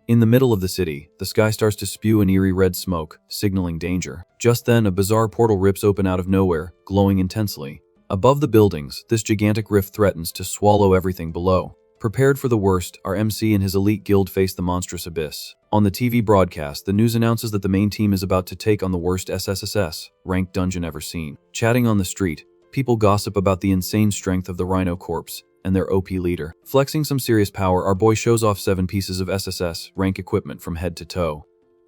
In the middle of the city, the sky starts to spew an eerie red smoke, signaling danger. Just then, a bizarre portal rips open out of nowhere, glowing intensely. Above the buildings, this gigantic rift threatens to swallow everything below. Prepared for the worst, our MC and his elite guild face the monstrous abyss. On the TV broadcast, the news announces that the main team is about to take on the worst SSSS ranked dungeon ever seen. Chatting on the street, people gossip about the insane strength of the Rhino Corps and their OP leader. Flexing some serious power, our boy shows off 7 pieces of SSS rank equipment from head to toe.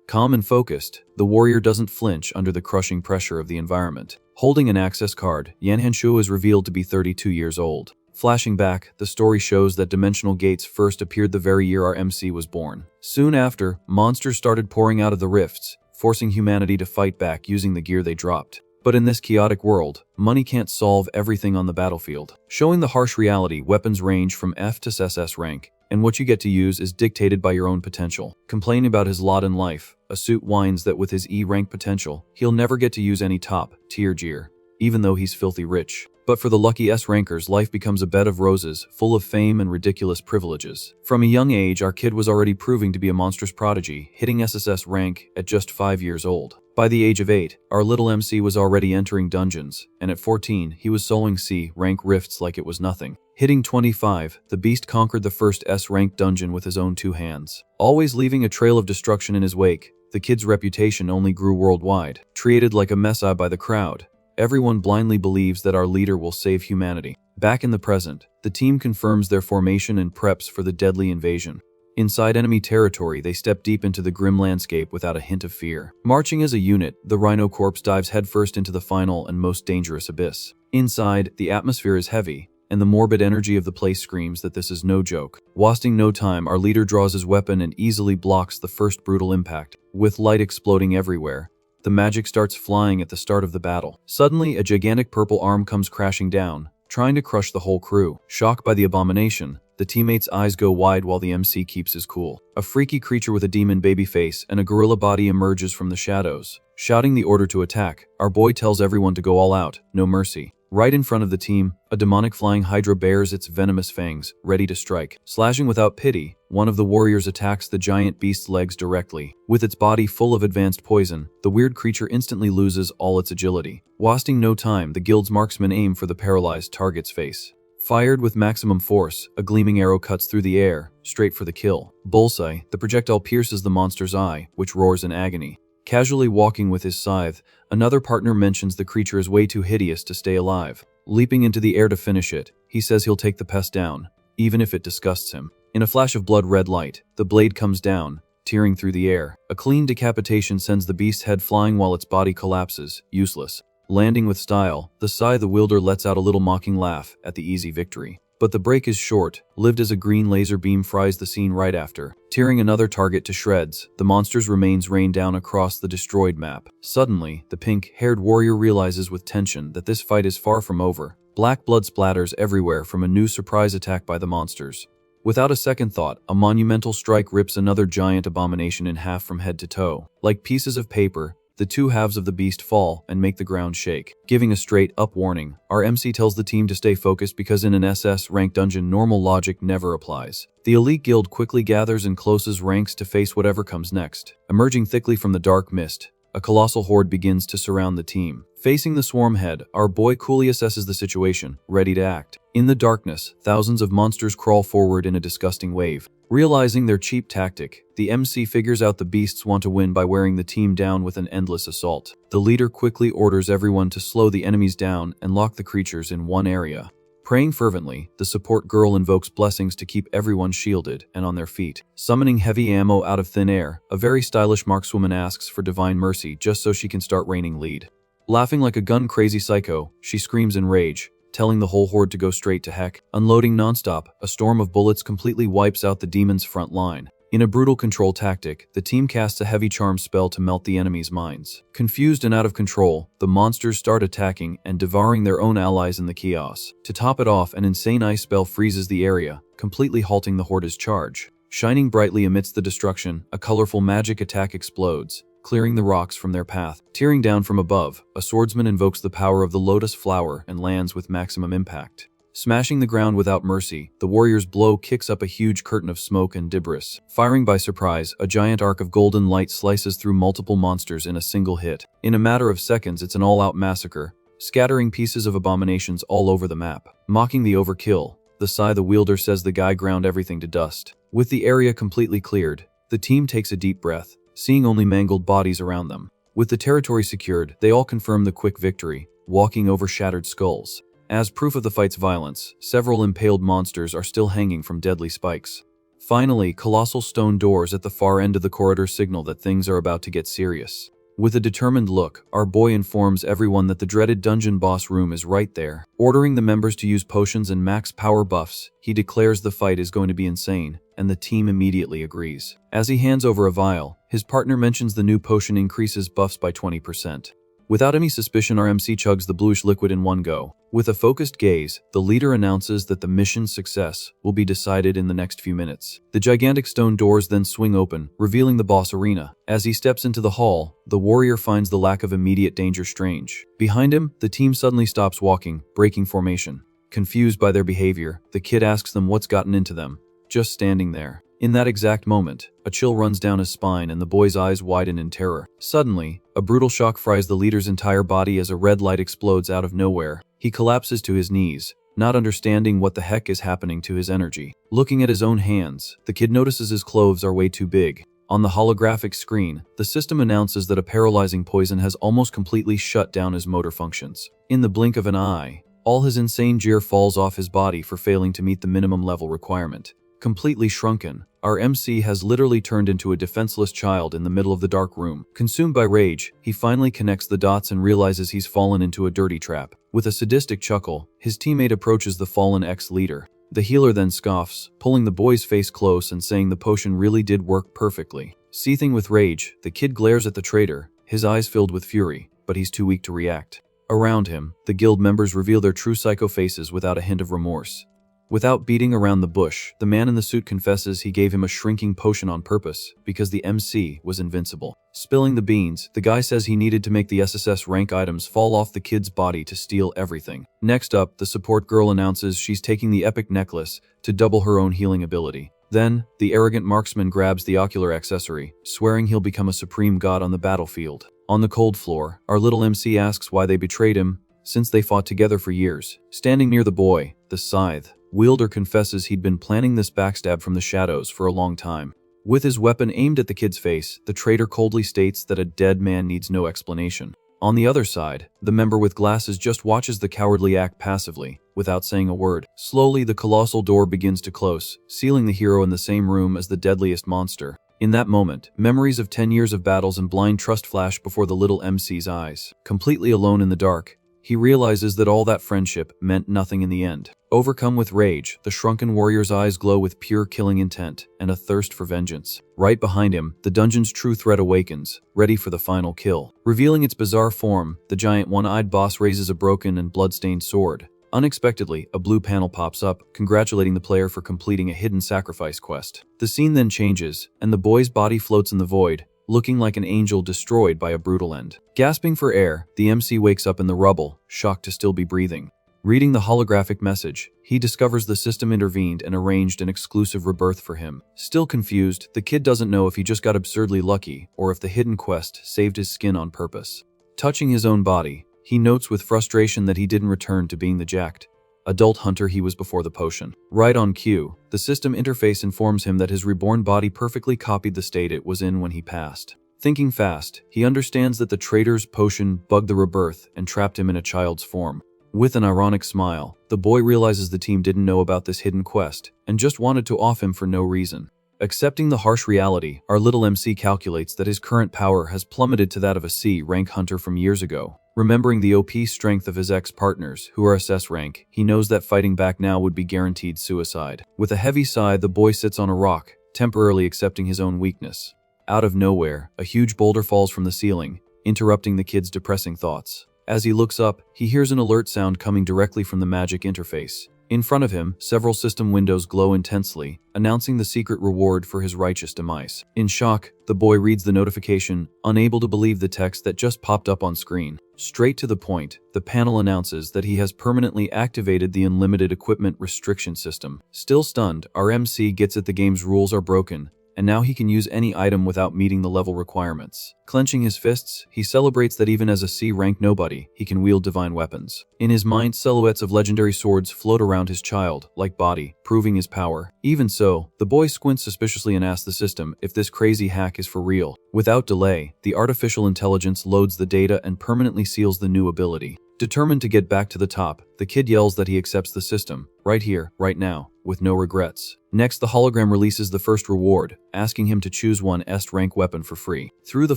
Calm and focused, the warrior doesn't flinch under the crushing pressure of the environment. Holding an access card, Yahello is revealed to be 32 years old. Flashing back, the story shows that dimensional gates first appeared the very year our MC was born. Soon after, monsters started pouring out of the rifts, forcing humanity to fight back using the gear they dropped. But in this chaotic world, money can't solve everything on the battlefield. Showing the harsh reality, weapons range from F to SS rank, and what you get to use is dictated by your own potential. Complaining about his lot in life, Asura whines that with his E rank potential, he'll never get to use any top-tier gear, even though he's filthy rich. But for the lucky S-rankers, life becomes a bed of roses, full of fame and ridiculous privileges. From a young age, our kid was already proving to be a monstrous prodigy, hitting SSS rank at just 5 years old. By the age of 8, our little MC was already entering dungeons, and at 14, he was soloing C rank rifts like it was nothing. Hitting 25, the beast conquered the first S-ranked dungeon with his own 2 hands. Always leaving a trail of destruction in his wake, the kid's reputation only grew worldwide. Treated like a messiah by the crowd, everyone blindly believes that our leader will save humanity. Back in the present, the team confirms their formation and preps for the deadly invasion. Inside enemy territory, they step deep into the grim landscape without a hint of fear. Marching as a unit, the Rhino Corps dives headfirst into the final and most dangerous abyss. Inside, the atmosphere is heavy, and the morbid energy of the place screams that this is no joke. Wasting no time, our leader draws his weapon and easily blocks the first brutal impact. With light exploding everywhere, the magic starts flying at the start of the battle. Suddenly, a gigantic purple arm comes crashing down, trying to crush the whole crew. Shocked by the abomination, the teammates' eyes go wide while the MC keeps his cool. A freaky creature with a demon baby face and a gorilla body emerges from the shadows. Shouting the order to attack, our boy tells everyone to go all out, no mercy. Right in front of the team, a demonic flying hydra bares its venomous fangs, ready to strike. Slashing without pity, one of the warriors attacks the giant beast's legs directly. With its body full of advanced poison, the weird creature instantly loses all its agility. Wasting no time, the guild's marksmen aim for the paralyzed target's face. Fired with maximum force, a gleaming arrow cuts through the air, straight for the kill. Bullseye, the projectile pierces the monster's eye, which roars in agony. Casually walking with his scythe, another partner mentions the creature is way too hideous to stay alive. Leaping into the air to finish it, he says he'll take the pest down, even if it disgusts him. In a flash of blood-red light, the blade comes down, tearing through the air. A clean decapitation sends the beast's head flying while its body collapses, useless. Landing with style, the scythe wielder lets out a little mocking laugh at the easy victory. But the break is short, lived as a green laser beam fries the scene right after. Tearing another target to shreds, the monster's remains rain down across the destroyed map. Suddenly, the pink-haired warrior realizes with tension that this fight is far from over. Black blood splatters everywhere from a new surprise attack by the monsters. Without a second thought, a monumental strike rips another giant abomination in half from head to toe. Like pieces of paper, the 2 halves of the beast fall and make the ground shake. Giving a straight-up warning, our MC tells the team to stay focused because in an SS-ranked dungeon, normal logic never applies. The elite guild quickly gathers and closes ranks to face whatever comes next. Emerging thickly from the dark mist, a colossal horde begins to surround the team. Facing the swarm head, our boy coolly assesses the situation, ready to act. In the darkness, thousands of monsters crawl forward in a disgusting wave. Realizing their cheap tactic, the MC figures out the beasts want to win by wearing the team down with an endless assault. The leader quickly orders everyone to slow the enemies down and lock the creatures in one area. Praying fervently, the support girl invokes blessings to keep everyone shielded and on their feet. Summoning heavy ammo out of thin air, a very stylish markswoman asks for divine mercy just so she can start raining lead. Laughing like a gun-crazy psycho, she screams in rage, telling the whole horde to go straight to heck. Unloading nonstop, a storm of bullets completely wipes out the demon's front line. In a brutal control tactic, the team casts a heavy charm spell to melt the enemy's minds. Confused and out of control, the monsters start attacking and devouring their own allies in the chaos. To top it off, an insane ice spell freezes the area, completely halting the horde's charge. Shining brightly amidst the destruction, a colorful magic attack explodes, clearing the rocks from their path. Tearing down from above, a swordsman invokes the power of the lotus flower and lands with maximum impact. Smashing the ground without mercy, the warrior's blow kicks up a huge curtain of smoke and debris. Firing by surprise, a giant arc of golden light slices through multiple monsters in a single hit. In a matter of seconds, it's an all-out massacre, scattering pieces of abominations all over the map. Mocking the overkill, the scythe wielder says the guy ground everything to dust. With the area completely cleared, the team takes a deep breath, seeing only mangled bodies around them. With the territory secured, they all confirm the quick victory, walking over shattered skulls. As proof of the fight's violence, several impaled monsters are still hanging from deadly spikes. Finally, colossal stone doors at the far end of the corridor signal that things are about to get serious. With a determined look, our boy informs everyone that the dreaded dungeon boss room is right there. Ordering the members to use potions and max power buffs, he declares the fight is going to be insane, and the team immediately agrees. As he hands over a vial, his partner mentions the new potion increases buffs by 20%. Without any suspicion, our MC chugs the bluish liquid in one go. With a focused gaze, the leader announces that the mission's success will be decided in the next few minutes. The gigantic stone doors then swing open, revealing the boss arena. As he steps into the hall, the warrior finds the lack of immediate danger strange. Behind him, the team suddenly stops walking, breaking formation. Confused by their behavior, the kid asks them what's gotten into them. Just standing there. In that exact moment, a chill runs down his spine and the boy's eyes widen in terror. Suddenly, a brutal shock fries the leader's entire body as a red light explodes out of nowhere. He collapses to his knees, not understanding what the heck is happening to his energy. Looking at his own hands, the kid notices his clothes are way too big. On the holographic screen, the system announces that a paralyzing poison has almost completely shut down his motor functions. In the blink of an eye, all his insane gear falls off his body for failing to meet the minimum level requirement. Completely shrunken, our MC has literally turned into a defenseless child in the middle of the dark room. Consumed by rage, he finally connects the dots and realizes he's fallen into a dirty trap. With a sadistic chuckle, his teammate approaches the fallen ex-leader. The healer then scoffs, pulling the boy's face close and saying the potion really did work perfectly. Seething with rage, the kid glares at the traitor, his eyes filled with fury, but he's too weak to react. Around him, the guild members reveal their true psycho faces without a hint of remorse. Without beating around the bush, the man in the suit confesses he gave him a shrinking potion on purpose because the MC was invincible. Spilling the beans, the guy says he needed to make the SSS rank items fall off the kid's body to steal everything. Next up, the support girl announces she's taking the epic necklace to double her own healing ability. Then, the arrogant marksman grabs the ocular accessory, swearing he'll become a supreme god on the battlefield. On the cold floor, our little MC asks why they betrayed him, since they fought together for years. Standing near the boy, the scythe wielder confesses he'd been planning this backstab from the shadows for a long time. With his weapon aimed at the kid's face, the traitor coldly states that a dead man needs no explanation. On the other side, the member with glasses just watches the cowardly act passively, without saying a word. Slowly, the colossal door begins to close, sealing the hero in the same room as the deadliest monster. In that moment, memories of 10 years of battles and blind trust flash before the little MC's eyes. Completely alone in the dark, he realizes that all that friendship meant nothing in the end. Overcome with rage, the shrunken warrior's eyes glow with pure killing intent and a thirst for vengeance. Right behind him, the dungeon's true threat awakens, ready for the final kill. Revealing its bizarre form, the giant one-eyed boss raises a broken and blood-stained sword. Unexpectedly, a blue panel pops up, congratulating the player for completing a hidden sacrifice quest. The scene then changes, and the boy's body floats in the void, looking like an angel destroyed by a brutal end. Gasping for air, the MC wakes up in the rubble, shocked to still be breathing. Reading the holographic message, he discovers the system intervened and arranged an exclusive rebirth for him. Still confused, the kid doesn't know if he just got absurdly lucky or if the hidden quest saved his skin on purpose. Touching his own body, he notes with frustration that he didn't return to being the jacked adult hunter he was before the potion. Right on cue, the system interface informs him that his reborn body perfectly copied the state it was in when he passed. Thinking fast, he understands that the traitor's potion bugged the rebirth and trapped him in a child's form. With an ironic smile, the boy realizes the team didn't know about this hidden quest and just wanted to off him for no reason. Accepting the harsh reality, our little MC calculates that his current power has plummeted to that of a C-rank hunter from years ago. Remembering the OP strength of his ex-partners, who are SS rank, he knows that fighting back now would be guaranteed suicide. With a heavy sigh, the boy sits on a rock, temporarily accepting his own weakness. Out of nowhere, a huge boulder falls from the ceiling, interrupting the kid's depressing thoughts. As he looks up, he hears an alert sound coming directly from the magic interface. In front of him, several system windows glow intensely, announcing the secret reward for his righteous demise. In shock, the boy reads the notification, unable to believe the text that just popped up on screen. Straight to the point, the panel announces that he has permanently activated the unlimited equipment restriction system. Still stunned, our MC gets it, the game's rules are broken, and now he can use any item without meeting the level requirements. Clenching his fists, he celebrates that even as a C-rank nobody, he can wield divine weapons. In his mind, silhouettes of legendary swords float around his childlike body, proving his power. Even so, the boy squints suspiciously and asks the system if this crazy hack is for real. Without delay, the artificial intelligence loads the data and permanently seals the new ability. Determined to get back to the top, the kid yells that he accepts the system, right here, right now, with no regrets. Next, the hologram releases the first reward, asking him to choose one S-rank weapon for free. Through the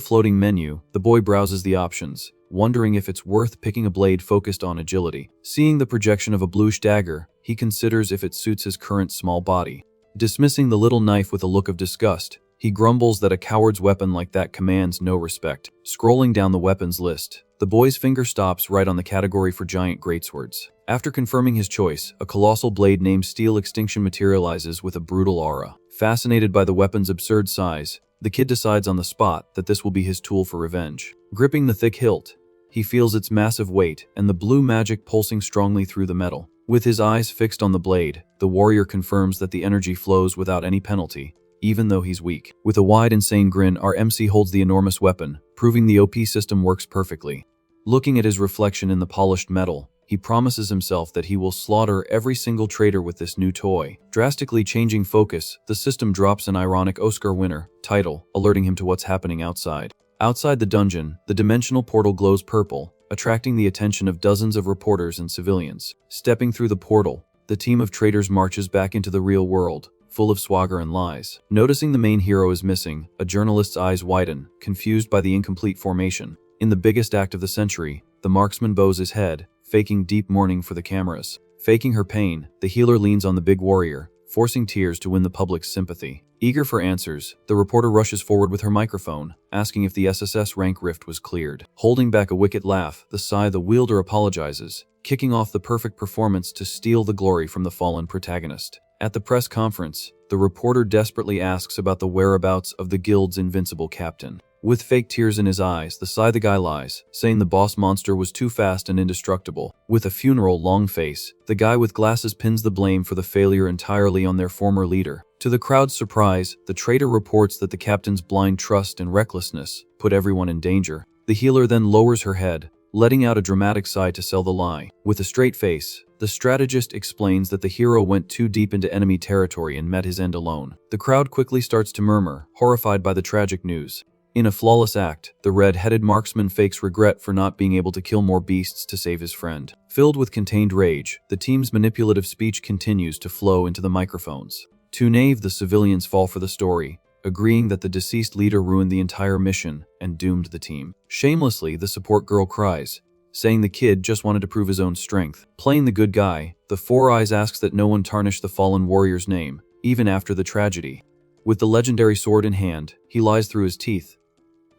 floating menu, the boy browses the options, wondering if it's worth picking a blade focused on agility. Seeing the projection of a bluish dagger, he considers if it suits his current small body. Dismissing the little knife with a look of disgust, he grumbles that a coward's weapon like that commands no respect. Scrolling down the weapons list, the boy's finger stops right on the category for giant greatswords. After confirming his choice, a colossal blade named Steel Extinction materializes with a brutal aura. Fascinated by the weapon's absurd size, the kid decides on the spot that this will be his tool for revenge. Gripping the thick hilt, he feels its massive weight and the blue magic pulsing strongly through the metal. With his eyes fixed on the blade, the warrior confirms that the energy flows without any penalty, even though he's weak. With a wide, insane grin, our MC holds the enormous weapon, proving the OP system works perfectly. Looking at his reflection in the polished metal, he promises himself that he will slaughter every single traitor with this new toy. Drastically changing focus, the system drops an ironic Oscar winner title, alerting him to what's happening outside. Outside the dungeon, the dimensional portal glows purple, attracting the attention of dozens of reporters and civilians. Stepping through the portal, the team of traitors marches back into the real world, full of swagger and lies. Noticing the main hero is missing, a journalist's eyes widen, confused by the incomplete formation. In the biggest act of the century, the marksman bows his head, faking deep mourning for the cameras. Faking her pain, the healer leans on the big warrior, forcing tears to win the public's sympathy. Eager for answers, the reporter rushes forward with her microphone, asking if the SSS rank rift was cleared. Holding back a wicked laugh, the wielder apologizes, kicking off the perfect performance to steal the glory from the fallen protagonist. At the press conference, the reporter desperately asks about the whereabouts of the guild's invincible captain. With fake tears in his eyes, the guy lies, saying the boss monster was too fast and indestructible. With a funeral-long face, the guy with glasses pins the blame for the failure entirely on their former leader. To the crowd's surprise, the traitor reports that the captain's blind trust and recklessness put everyone in danger. The healer then lowers her head, letting out a dramatic sigh to sell the lie. With a straight face, the strategist explains that the hero went too deep into enemy territory and met his end alone. The crowd quickly starts to murmur, horrified by the tragic news. In a flawless act, the red-headed marksman fakes regret for not being able to kill more beasts to save his friend. Filled with contained rage, the team's manipulative speech continues to flow into the microphones. Too naive, the civilians fall for the story, agreeing that the deceased leader ruined the entire mission and doomed the team. Shamelessly, the support girl cries, saying the kid just wanted to prove his own strength. Playing the good guy, the Four Eyes asks that no one tarnish the fallen warrior's name, even after the tragedy. With the legendary sword in hand, he lies through his teeth,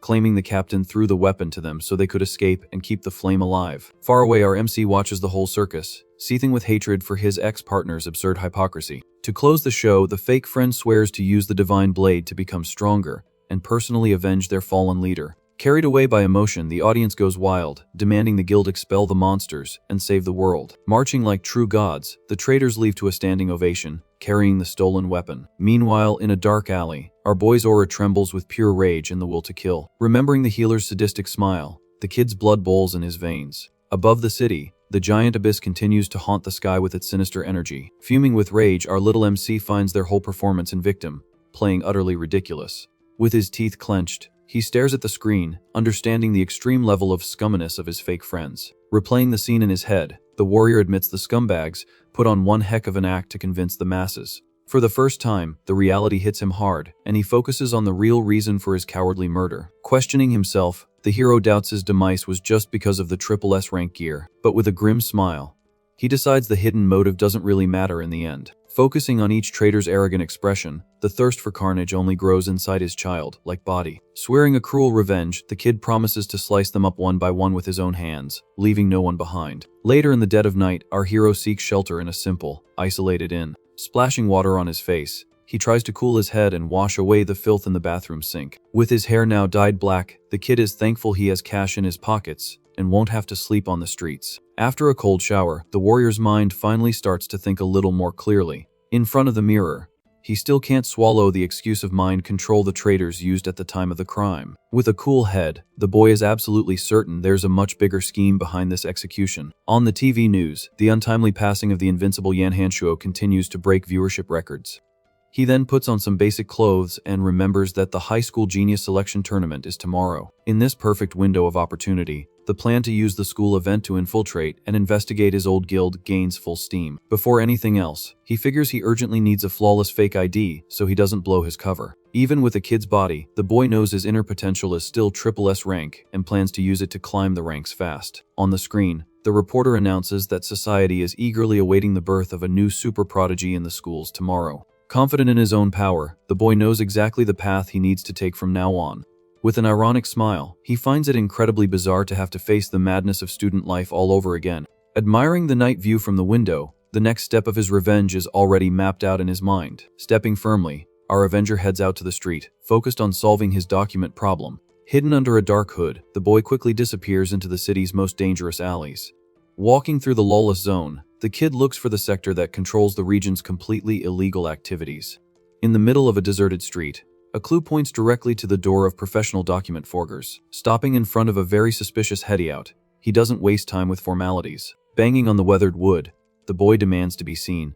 claiming the captain threw the weapon to them so they could escape and keep the flame alive. Far away, our MC watches the whole circus, seething with hatred for his ex-partner's absurd hypocrisy. To close the show, the fake friend swears to use the divine blade to become stronger and personally avenge their fallen leader. Carried away by emotion, the audience goes wild, demanding the guild expel the monsters and save the world. Marching like true gods, the traitors leave to a standing ovation, carrying the stolen weapon. Meanwhile, in a dark alley, our boy's aura trembles with pure rage and the will to kill. Remembering the healer's sadistic smile, the kid's blood boils in his veins. Above the city, the giant abyss continues to haunt the sky with its sinister energy. Fuming with rage, our little MC finds their whole performance in Victim, playing utterly ridiculous. With his teeth clenched, he stares at the screen, understanding the extreme level of scumminess of his fake friends. Replaying the scene in his head, the warrior admits the scumbags put on one heck of an act to convince the masses. For the first time, the reality hits him hard, and he focuses on the real reason for his cowardly murder. Questioning himself, the hero doubts his demise was just because of the triple S rank gear, but with a grim smile, he decides the hidden motive doesn't really matter in the end. Focusing on each traitor's arrogant expression, the thirst for carnage only grows inside his child-like body. Swearing a cruel revenge, the kid promises to slice them up one by one with his own hands, leaving no one behind. Later in the dead of night, our hero seeks shelter in a simple, isolated inn. Splashing water on his face, he tries to cool his head and wash away the filth in the bathroom sink. With his hair now dyed black, the kid is thankful he has cash in his pockets and won't have to sleep on the streets. After a cold shower, the warrior's mind finally starts to think a little more clearly. In front of the mirror, he still can't swallow the excuse of mind control the traitors used at the time of the crime. With a cool head, the boy is absolutely certain there's a much bigger scheme behind this execution. On the TV news, the untimely passing of the invincible Yahello continues to break viewership records. He then puts on some basic clothes and remembers that the high school genius selection tournament is tomorrow. In this perfect window of opportunity, the plan to use the school event to infiltrate and investigate his old guild gains full steam. Before anything else, he figures he urgently needs a flawless fake ID so he doesn't blow his cover. Even with a kid's body, the boy knows his inner potential is still triple S rank and plans to use it to climb the ranks fast. On the screen, the reporter announces that society is eagerly awaiting the birth of a new super prodigy in the schools tomorrow. Confident in his own power, the boy knows exactly the path he needs to take from now on. With an ironic smile, he finds it incredibly bizarre to have to face the madness of student life all over again. Admiring the night view from the window, the next step of his revenge is already mapped out in his mind. Stepping firmly, our Avenger heads out to the street, focused on solving his document problem. Hidden under a dark hood, the boy quickly disappears into the city's most dangerous alleys. Walking through the lawless zone, the kid looks for the sector that controls the region's completely illegal activities. In the middle of a deserted street, a clue points directly to the door of professional document forgers. Stopping in front of a very suspicious heady-out, he doesn't waste time with formalities. Banging on the weathered wood, the boy demands to be seen,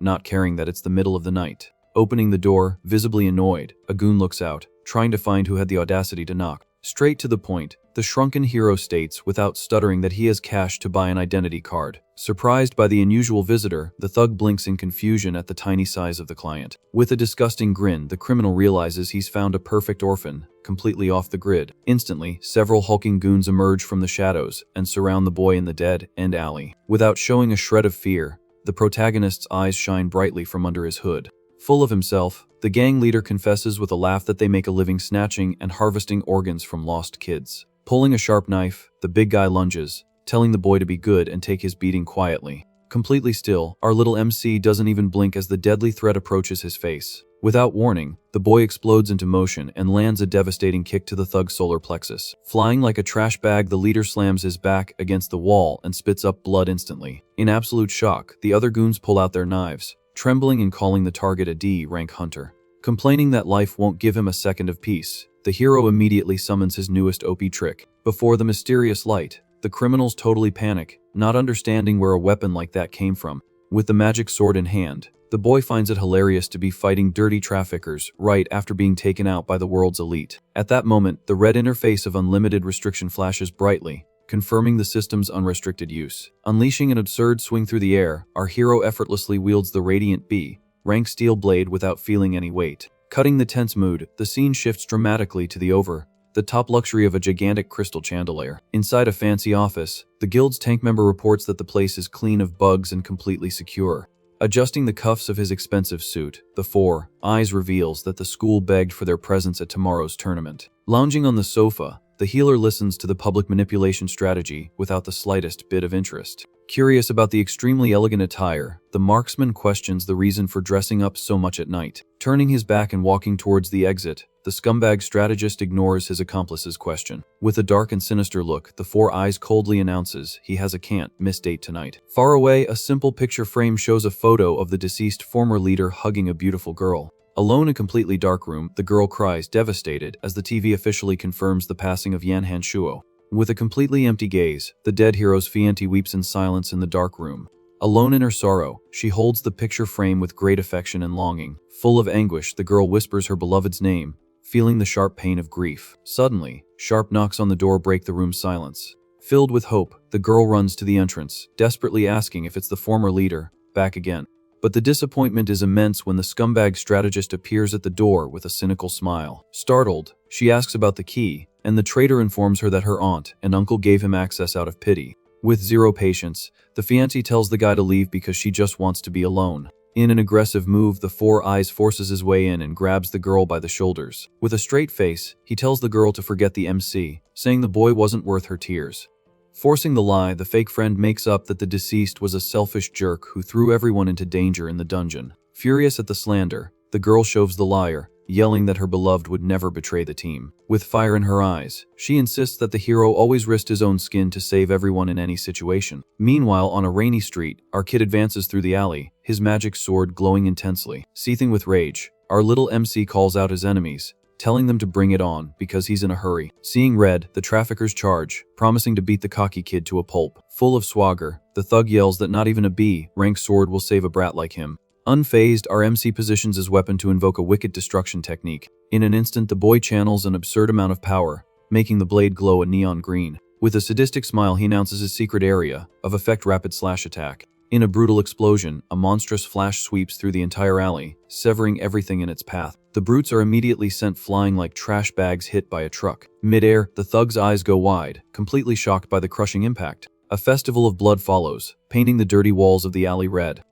not caring that it's the middle of the night. Opening the door, visibly annoyed, a goon looks out, trying to find who had the audacity to knock. Straight to the point, the shrunken hero states without stuttering that he has cash to buy an identity card. Surprised by the unusual visitor, the thug blinks in confusion at the tiny size of the client. With a disgusting grin, the criminal realizes he's found a perfect orphan, completely off the grid. Instantly, several hulking goons emerge from the shadows and surround the boy in the dead-end alley. Without showing a shred of fear, the protagonist's eyes shine brightly from under his hood. Full of himself, the gang leader confesses with a laugh that they make a living snatching and harvesting organs from lost kids. Pulling a sharp knife, the big guy lunges, telling the boy to be good and take his beating quietly. Completely still, our little MC doesn't even blink as the deadly threat approaches his face. Without warning, the boy explodes into motion and lands a devastating kick to the thug's solar plexus. Flying like a trash bag, the leader slams his back against the wall and spits up blood instantly. In absolute shock, the other goons pull out their knives, trembling and calling the target a D-rank hunter. Complaining that life won't give him a second of peace, the hero immediately summons his newest OP trick. Before the mysterious light, the criminals totally panic, not understanding where a weapon like that came from. With the magic sword in hand, the boy finds it hilarious to be fighting dirty traffickers right after being taken out by the world's elite. At that moment, the red interface of unlimited restriction flashes brightly, confirming the system's unrestricted use. Unleashing an absurd swing through the air, our hero effortlessly wields the radiant B-rank steel blade without feeling any weight. Cutting the tense mood, the scene shifts dramatically to the top luxury of a gigantic crystal chandelier. Inside a fancy office, the guild's tank member reports that the place is clean of bugs and completely secure. Adjusting the cuffs of his expensive suit, the Four Eyes reveals that the school begged for their presence at tomorrow's tournament. Lounging on the sofa, the healer listens to the public manipulation strategy without the slightest bit of interest. Curious about the extremely elegant attire, the marksman questions the reason for dressing up so much at night. Turning his back and walking towards the exit, the scumbag strategist ignores his accomplice's question. With a dark and sinister look, the Four Eyes coldly announces he has a can't-miss date tonight. Far away, a simple picture frame shows a photo of the deceased former leader hugging a beautiful girl. Alone in a completely dark room, the girl cries, devastated, as the TV officially confirms the passing of Yahello. With a completely empty gaze, the dead hero's fiance weeps in silence in the dark room. Alone in her sorrow, she holds the picture frame with great affection and longing. Full of anguish, the girl whispers her beloved's name, feeling the sharp pain of grief. Suddenly, sharp knocks on the door break the room's silence. Filled with hope, the girl runs to the entrance, desperately asking if it's the former leader, back again. But the disappointment is immense when the scumbag strategist appears at the door with a cynical smile. Startled, she asks about the key, and the traitor informs her that her aunt and uncle gave him access out of pity. With zero patience, the fiancé tells the guy to leave because she just wants to be alone. In an aggressive move, the Four Eyes forces his way in and grabs the girl by the shoulders. With a straight face, he tells the girl to forget the MC, saying the boy wasn't worth her tears. Forcing the lie, the fake friend makes up that the deceased was a selfish jerk who threw everyone into danger in the dungeon. Furious at the slander, the girl shoves the liar, yelling that her beloved would never betray the team. With fire in her eyes, she insists that the hero always risked his own skin to save everyone in any situation. Meanwhile, on a rainy street, our kid advances through the alley, his magic sword glowing intensely. Seething with rage, our little MC calls out his enemies, telling them to bring it on because he's in a hurry. Seeing red, the traffickers charge, promising to beat the cocky kid to a pulp. Full of swagger, the thug yells that not even a B-rank sword will save a brat like him. Unfazed, our MC positions his weapon to invoke a wicked destruction technique. In an instant, the boy channels an absurd amount of power, making the blade glow a neon green. With a sadistic smile, he announces his secret area of effect rapid slash attack. In a brutal explosion, a monstrous flash sweeps through the entire alley, severing everything in its path. The brutes are immediately sent flying like trash bags hit by a truck. Mid-air, the thug's eyes go wide, completely shocked by the crushing impact. A festival of blood follows, painting the dirty walls of the alley red.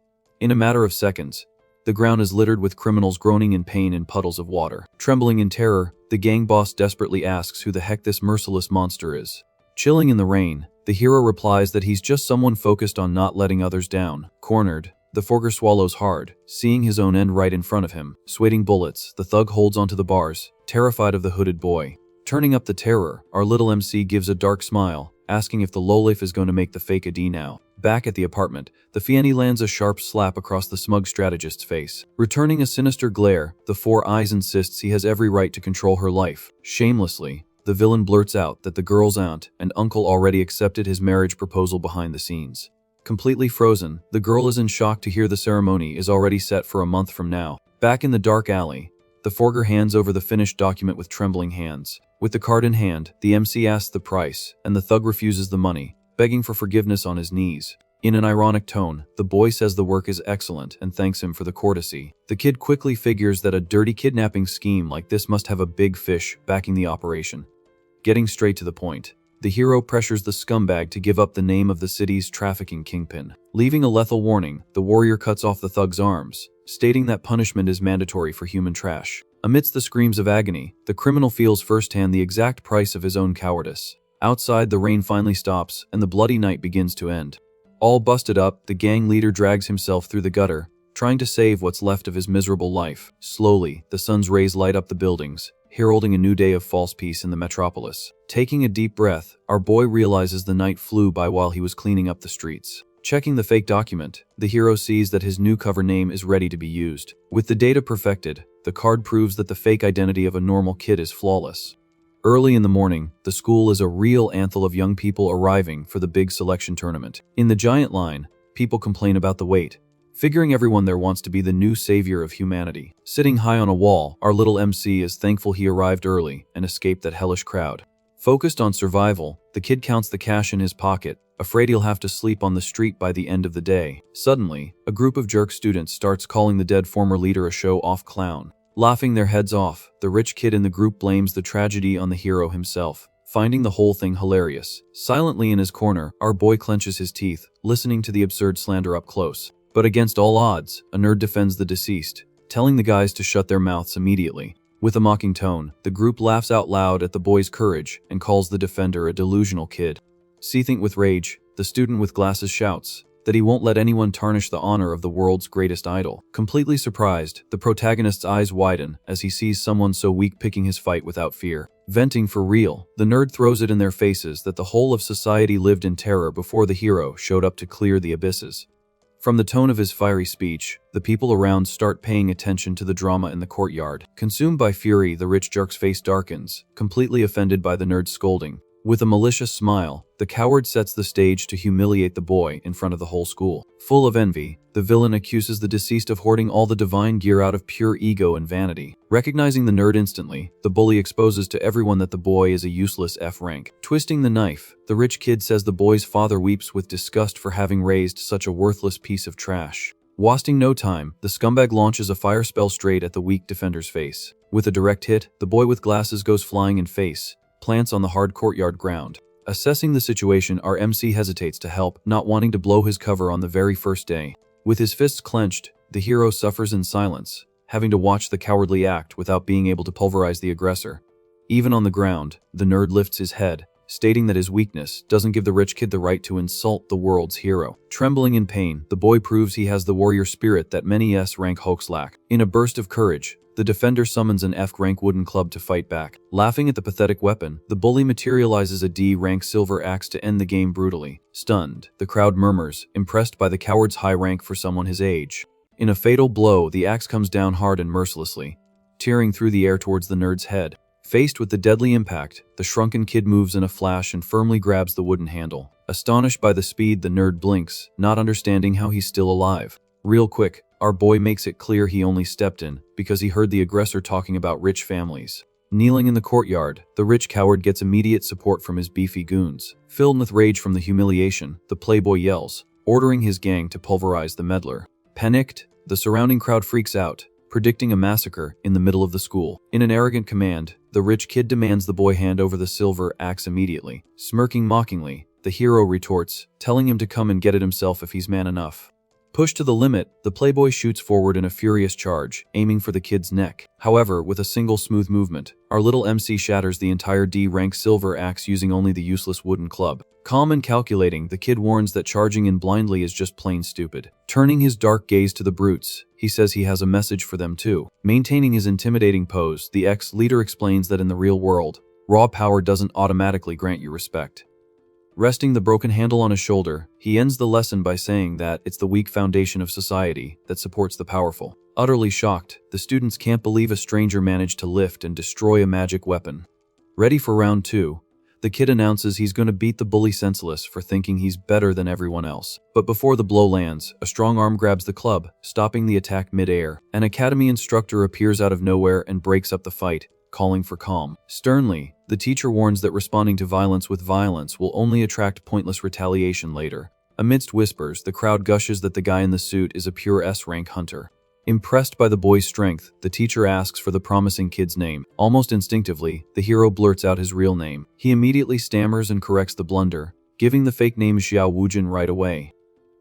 In a matter of seconds, the ground is littered with criminals groaning in pain in puddles of water. Trembling in terror, the gang boss desperately asks who the heck this merciless monster is. Chilling in the rain, the hero replies that he's just someone focused on not letting others down. Cornered, the forger swallows hard, seeing his own end right in front of him. Sweating bullets, the thug holds onto the bars, terrified of the hooded boy. Turning up the terror, our little MC gives a dark smile, asking if the lowlife is going to make the fake a D now. Back at the apartment, the fiance lands a sharp slap across the smug strategist's face. Returning a sinister glare, the Four Eyes insists he has every right to control her life. Shamelessly, the villain blurts out that the girl's aunt and uncle already accepted his marriage proposal behind the scenes. Completely frozen, the girl is in shock to hear the ceremony is already set for a month from now. Back in the dark alley, the forger hands over the finished document with trembling hands. With the card in hand, the MC asks the price, and the thug refuses the money, begging for forgiveness on his knees. In an ironic tone, the boy says the work is excellent and thanks him for the courtesy. The kid quickly figures that a dirty kidnapping scheme like this must have a big fish backing the operation. Getting straight to the point, the hero pressures the scumbag to give up the name of the city's trafficking kingpin. Leaving a lethal warning, the warrior cuts off the thug's arms, stating that punishment is mandatory for human trash. Amidst the screams of agony, the criminal feels firsthand the exact price of his own cowardice. Outside, the rain finally stops, and the bloody night begins to end. All busted up, the gang leader drags himself through the gutter, trying to save what's left of his miserable life. Slowly, the sun's rays light up the buildings, heralding a new day of false peace in the metropolis. Taking a deep breath, our boy realizes the night flew by while he was cleaning up the streets. Checking the fake document, the hero sees that his new cover name is ready to be used. With the data perfected, the card proves that the fake identity of a normal kid is flawless. Early in the morning, the school is a real anthill of young people arriving for the big selection tournament. In the giant line, people complain about the wait, figuring everyone there wants to be the new savior of humanity. Sitting high on a wall, our little MC is thankful he arrived early and escaped that hellish crowd. Focused on survival, the kid counts the cash in his pocket, afraid he'll have to sleep on the street by the end of the day. Suddenly, a group of jerk students starts calling the dead former leader a show-off clown. Laughing their heads off, the rich kid in the group blames the tragedy on the hero himself, finding the whole thing hilarious. Silently in his corner, our boy clenches his teeth, listening to the absurd slander up close. But against all odds, a nerd defends the deceased, telling the guys to shut their mouths immediately. With a mocking tone, the group laughs out loud at the boy's courage and calls the defender a delusional kid. Seething with rage, the student with glasses shouts that he won't let anyone tarnish the honor of the world's greatest idol. Completely surprised, the protagonist's eyes widen as he sees someone so weak picking his fight without fear. Venting for real, the nerd throws it in their faces that the whole of society lived in terror before the hero showed up to clear the abysses. From the tone of his fiery speech, the people around start paying attention to the drama in the courtyard. Consumed by fury, the rich jerk's face darkens, completely offended by the nerd's scolding. With a malicious smile, the coward sets the stage to humiliate the boy in front of the whole school. Full of envy, the villain accuses the deceased of hoarding all the divine gear out of pure ego and vanity. Recognizing the nerd instantly, the bully exposes to everyone that the boy is a useless F-rank. Twisting the knife, the rich kid says the boy's father weeps with disgust for having raised such a worthless piece of trash. Wasting no time, the scumbag launches a fire spell straight at the weak defender's face. With a direct hit, the boy with glasses goes flying in face, plants on the hard courtyard ground. Assessing the situation, our MC hesitates to help, not wanting to blow his cover on the very first day. With his fists clenched, the hero suffers in silence, having to watch the cowardly act without being able to pulverize the aggressor. Even on the ground, the nerd lifts his head, stating that his weakness doesn't give the rich kid the right to insult the world's hero. Trembling in pain, the boy proves he has the warrior spirit that many S-rank Hulks lack. In a burst of courage, the defender summons an F-rank wooden club to fight back. Laughing at the pathetic weapon, the bully materializes a D-rank silver axe to end the game brutally. Stunned, the crowd murmurs, impressed by the coward's high rank for someone his age. In a fatal blow, the axe comes down hard and mercilessly, tearing through the air towards the nerd's head. Faced with the deadly impact, the shrunken kid moves in a flash and firmly grabs the wooden handle. Astonished by the speed, the nerd blinks, not understanding how he's still alive. Real quick, our boy makes it clear he only stepped in because he heard the aggressor talking about rich families. Kneeling in the courtyard, the rich coward gets immediate support from his beefy goons. Filled with rage from the humiliation, the playboy yells, ordering his gang to pulverize the meddler. Panicked, the surrounding crowd freaks out, predicting a massacre in the middle of the school. In an arrogant command, the rich kid demands the boy hand over the silver axe immediately. Smirking mockingly, the hero retorts, telling him to come and get it himself if he's man enough. Pushed to the limit, the playboy shoots forward in a furious charge, aiming for the kid's neck. However, with a single smooth movement, our little MC shatters the entire D-rank silver axe using only the useless wooden club. Calm and calculating, the kid warns that charging in blindly is just plain stupid. Turning his dark gaze to the brutes, he says he has a message for them too. Maintaining his intimidating pose, the ex-leader explains that in the real world, raw power doesn't automatically grant you respect. Resting the broken handle on his shoulder, he ends the lesson by saying that it's the weak foundation of society that supports the powerful. Utterly shocked, the students can't believe a stranger managed to lift and destroy a magic weapon. Ready for round 2, the kid announces he's going to beat the bully senseless for thinking he's better than everyone else. But before the blow lands, a strong arm grabs the club, stopping the attack mid-air. An academy instructor appears out of nowhere and breaks up the fight, calling for calm. Sternly, the teacher warns that responding to violence with violence will only attract pointless retaliation later. Amidst whispers, the crowd gushes that the guy in the suit is a pure S-rank hunter. Impressed by the boy's strength, the teacher asks for the promising kid's name. Almost instinctively, the hero blurts out his real name. He immediately stammers and corrects the blunder, giving the fake name Xiao Wujin right away.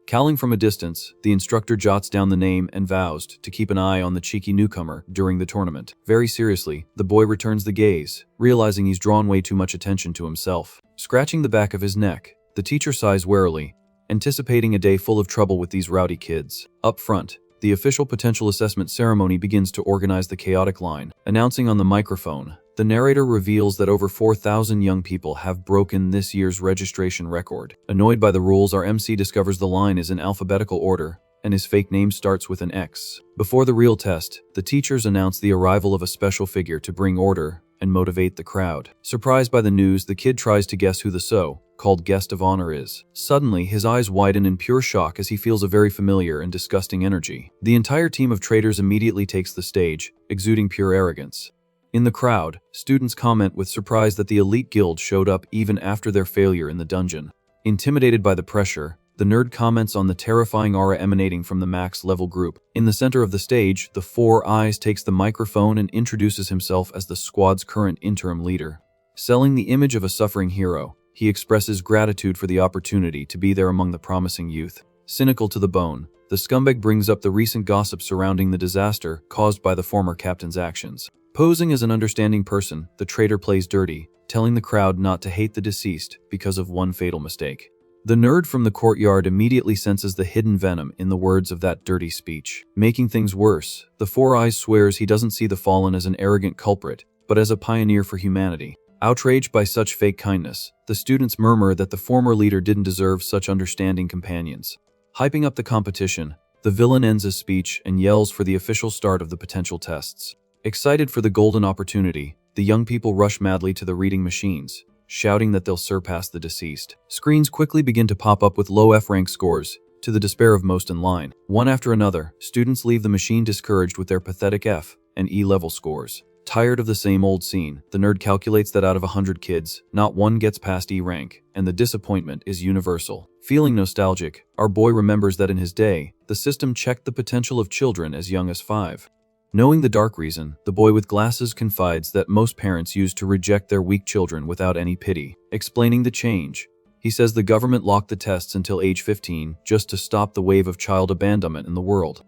Cowling from a distance, the instructor jots down the name and vows to keep an eye on the cheeky newcomer during the tournament. Very seriously, the boy returns the gaze, realizing he's drawn way too much attention to himself. Scratching the back of his neck, the teacher sighs warily, anticipating a day full of trouble with these rowdy kids. Up front, the official potential assessment ceremony begins to organize the chaotic line. Announcing on the microphone, the narrator reveals that over 4,000 young people have broken this year's registration record. Annoyed by the rules, our MC discovers the line is in alphabetical order, and his fake name starts with an X. Before the real test, the teachers announce the arrival of a special figure to bring order and motivate the crowd. Surprised by the news, the kid tries to guess who the so-called guest of honor is. Suddenly, his eyes widen in pure shock as he feels a very familiar and disgusting energy. The entire team of traitors immediately takes the stage, exuding pure arrogance. In the crowd, students comment with surprise that the elite guild showed up even after their failure in the dungeon. Intimidated by the pressure, the nerd comments on the terrifying aura emanating from the max-level group. In the center of the stage, the Four Eyes takes the microphone and introduces himself as the squad's current interim leader. Selling the image of a suffering hero, he expresses gratitude for the opportunity to be there among the promising youth. Cynical to the bone, the scumbag brings up the recent gossip surrounding the disaster caused by the former captain's actions. Posing as an understanding person, the traitor plays dirty, telling the crowd not to hate the deceased because of one fatal mistake. The nerd from the courtyard immediately senses the hidden venom in the words of that dirty speech. Making things worse, the Four Eyes swears he doesn't see the fallen as an arrogant culprit, but as a pioneer for humanity. Outraged by such fake kindness, the students murmur that the former leader didn't deserve such understanding companions. Hyping up the competition, the villain ends his speech and yells for the official start of the potential tests. Excited for the golden opportunity, the young people rush madly to the reading machines, shouting that they'll surpass the deceased. Screens quickly begin to pop up with low F-rank scores, to the despair of most in line. One after another, students leave the machine discouraged with their pathetic F and E-level scores. Tired of the same old scene, the nerd calculates that out of 100 kids, not one gets past E rank, and the disappointment is universal. Feeling nostalgic, our boy remembers that in his day, the system checked the potential of children as young as 5. Knowing the dark reason, the boy with glasses confides that most parents used to reject their weak children without any pity. Explaining the change, he says the government locked the tests until age 15 just to stop the wave of child abandonment in the world.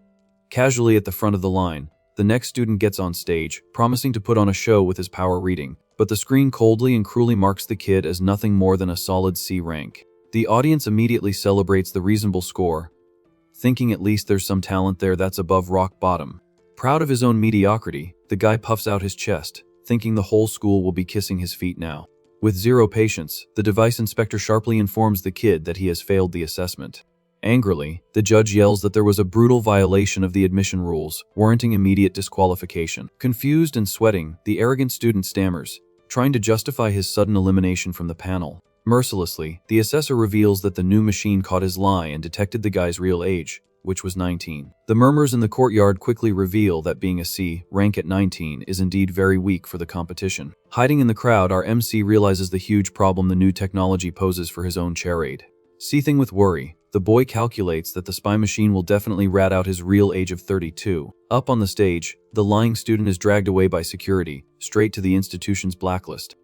Casually at the front of the line, the next student gets on stage, promising to put on a show with his power reading, but the screen coldly and cruelly marks the kid as nothing more than a solid C rank. The audience immediately celebrates the reasonable score, thinking at least there's some talent there that's above rock bottom. Proud of his own mediocrity, the guy puffs out his chest, thinking the whole school will be kissing his feet now. With zero patience, the device inspector sharply informs the kid that he has failed the assessment. Angrily, the judge yells that there was a brutal violation of the admission rules, warranting immediate disqualification. Confused and sweating, the arrogant student stammers, trying to justify his sudden elimination from the panel. Mercilessly, the assessor reveals that the new machine caught his lie and detected the guy's real age, which was 19. The murmurs in the courtyard quickly reveal that being a C rank at 19 is indeed very weak for the competition. Hiding in the crowd, our MC realizes the huge problem the new technology poses for his own charade. Seething with worry, the boy calculates that the spy machine will definitely rat out his real age of 32. Up on the stage, the lying student is dragged away by security, straight to the institution's blacklist.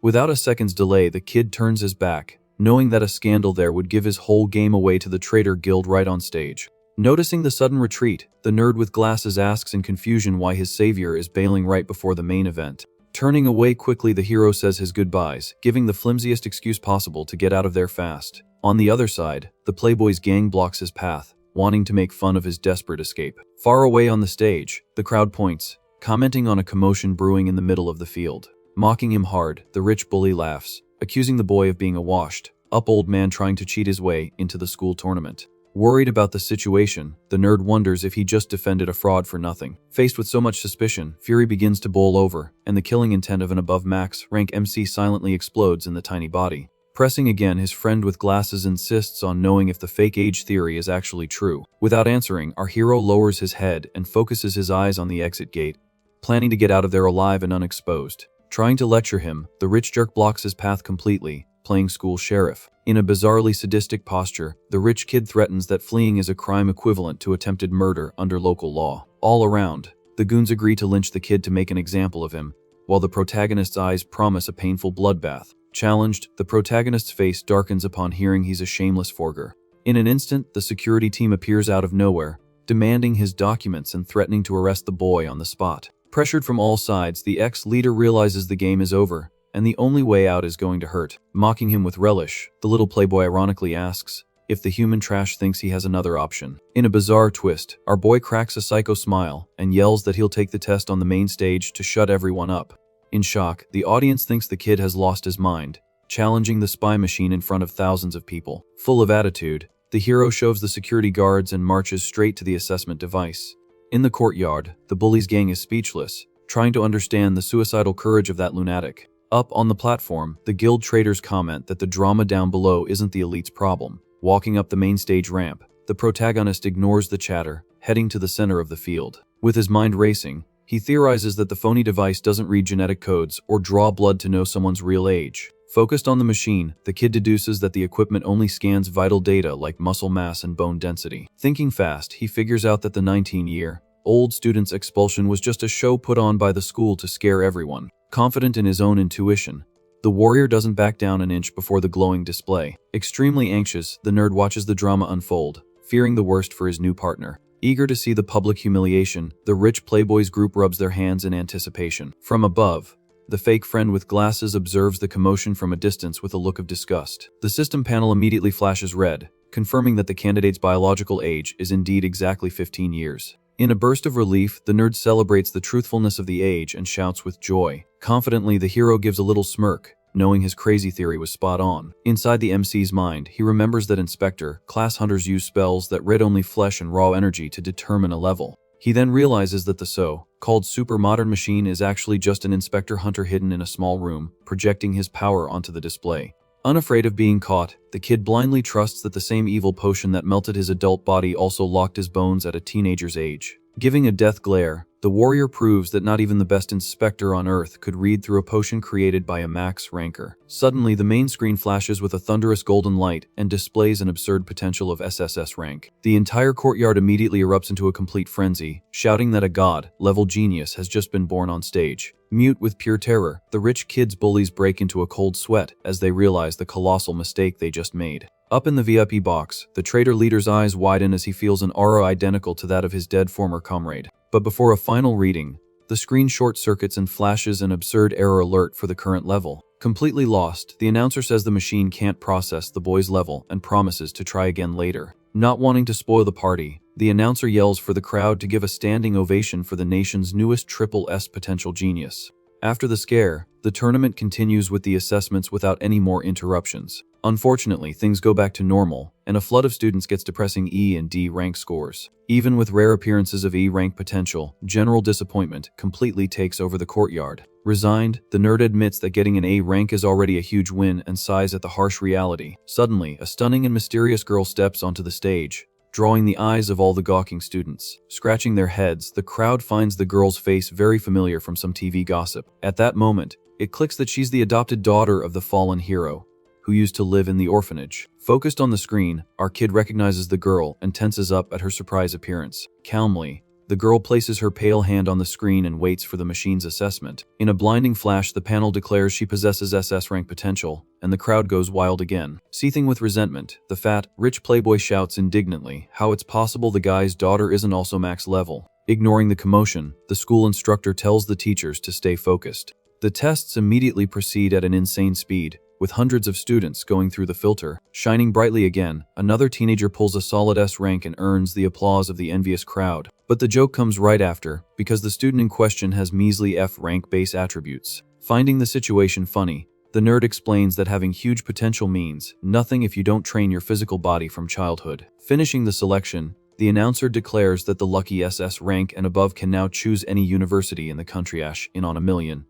Without a second's delay, the kid turns his back, knowing that a scandal there would give his whole game away to the traitor guild right on stage. Noticing the sudden retreat, the nerd with glasses asks in confusion why his savior is bailing right before the main event. Turning away quickly, the hero says his goodbyes, giving the flimsiest excuse possible to get out of there fast. On the other side, the Playboy's gang blocks his path, wanting to make fun of his desperate escape. Far away on the stage, the crowd points, commenting on a commotion brewing in the middle of the field. Mocking him hard, the rich bully laughs, accusing the boy of being a washed-up old man trying to cheat his way into the school tournament. Worried about the situation, the nerd wonders if he just defended a fraud for nothing. Faced with so much suspicion, fury begins to boil over, and the killing intent of an above-max rank MC silently explodes in the tiny body. Pressing again, his friend with glasses insists on knowing if the fake age theory is actually true. Without answering, our hero lowers his head and focuses his eyes on the exit gate, planning to get out of there alive and unexposed. Trying to lecture him, the rich jerk blocks his path completely, playing school sheriff. In a bizarrely sadistic posture, the rich kid threatens that fleeing is a crime equivalent to attempted murder under local law. All around, the goons agree to lynch the kid to make an example of him, while the protagonist's eyes promise a painful bloodbath. Challenged, the protagonist's face darkens upon hearing he's a shameless forger. In an instant, the security team appears out of nowhere, demanding his documents and threatening to arrest the boy on the spot. Pressured from all sides, the ex-leader realizes the game is over, and the only way out is going to hurt. Mocking him with relish, the little playboy ironically asks if the human trash thinks he has another option. In a bizarre twist, our boy cracks a psycho smile and yells that he'll take the test on the main stage to shut everyone up. In shock, the audience thinks the kid has lost his mind, challenging the spy machine in front of thousands of people. Full of attitude, the hero shoves the security guards and marches straight to the assessment device. In the courtyard, the bully's gang is speechless, trying to understand the suicidal courage of that lunatic. Up on the platform, the guild traitors comment that the drama down below isn't the elite's problem. Walking up the main stage ramp, the protagonist ignores the chatter, heading to the center of the field. With his mind racing, he theorizes that the phony device doesn't read genetic codes or draw blood to know someone's real age. Focused on the machine, the kid deduces that the equipment only scans vital data like muscle mass and bone density. Thinking fast, he figures out that the 19-year-old student's expulsion was just a show put on by the school to scare everyone. Confident in his own intuition, the warrior doesn't back down an inch before the glowing display. Extremely anxious, the nerd watches the drama unfold, fearing the worst for his new partner. Eager to see the public humiliation, the rich playboys group rubs their hands in anticipation. From above, the fake friend with glasses observes the commotion from a distance with a look of disgust. The system panel immediately flashes red, confirming that the candidate's biological age is indeed exactly 15 years. In a burst of relief, the nerd celebrates the truthfulness of the age and shouts with joy. Confidently, the hero gives a little smirk, knowing his crazy theory was spot on. Inside the MC's mind, he remembers that Inspector class hunters use spells that read only flesh and raw energy to determine a level. He then realizes that the so-called super modern machine is actually just an Inspector Hunter hidden in a small room, projecting his power onto the display. Unafraid of being caught, the kid blindly trusts that the same evil potion that melted his adult body also locked his bones at a teenager's age. Giving a death glare, the warrior proves that not even the best inspector on Earth could read through a potion created by a max ranker. Suddenly, the main screen flashes with a thunderous golden light and displays an absurd potential of SSS rank. The entire courtyard immediately erupts into a complete frenzy, shouting that a god-level genius has just been born on stage. Mute with pure terror, the rich kids' bullies break into a cold sweat as they realize the colossal mistake they just made. Up in the VIP box, the traitor leader's eyes widen as he feels an aura identical to that of his dead former comrade. But before a final reading, the screen short-circuits and flashes an absurd error alert for the current level. Completely lost, the announcer says the machine can't process the boy's level and promises to try again later. Not wanting to spoil the party, the announcer yells for the crowd to give a standing ovation for the nation's newest triple S potential genius. After the scare, the tournament continues with the assessments without any more interruptions. Unfortunately, things go back to normal, and a flood of students gets depressing E and D rank scores. Even with rare appearances of E rank potential, general disappointment completely takes over the courtyard. Resigned, the nerd admits that getting an A rank is already a huge win and sighs at the harsh reality. Suddenly, a stunning and mysterious girl steps onto the stage, drawing the eyes of all the gawking students. Scratching their heads, the crowd finds the girl's face very familiar from some TV gossip. At that moment, it clicks that she's the adopted daughter of the fallen hero, who used to live in the orphanage. Focused on the screen, our kid recognizes the girl and tenses up at her surprise appearance. Calmly, the girl places her pale hand on the screen and waits for the machine's assessment. In a blinding flash, the panel declares she possesses SS rank potential, and the crowd goes wild again. Seething with resentment, the fat, rich playboy shouts indignantly how it's possible the guy's daughter isn't also max level. Ignoring the commotion, the school instructor tells the teachers to stay focused. The tests immediately proceed at an insane speed, with hundreds of students going through the filter. Shining brightly again, another teenager pulls a solid S rank and earns the applause of the envious crowd. But the joke comes right after, because the student in question has measly F rank base attributes. Finding the situation funny, the nerd explains that having huge potential means nothing if you don't train your physical body from childhood. Finishing the selection, the announcer declares that the lucky SS rank and above can now choose any university in the country in on $1 million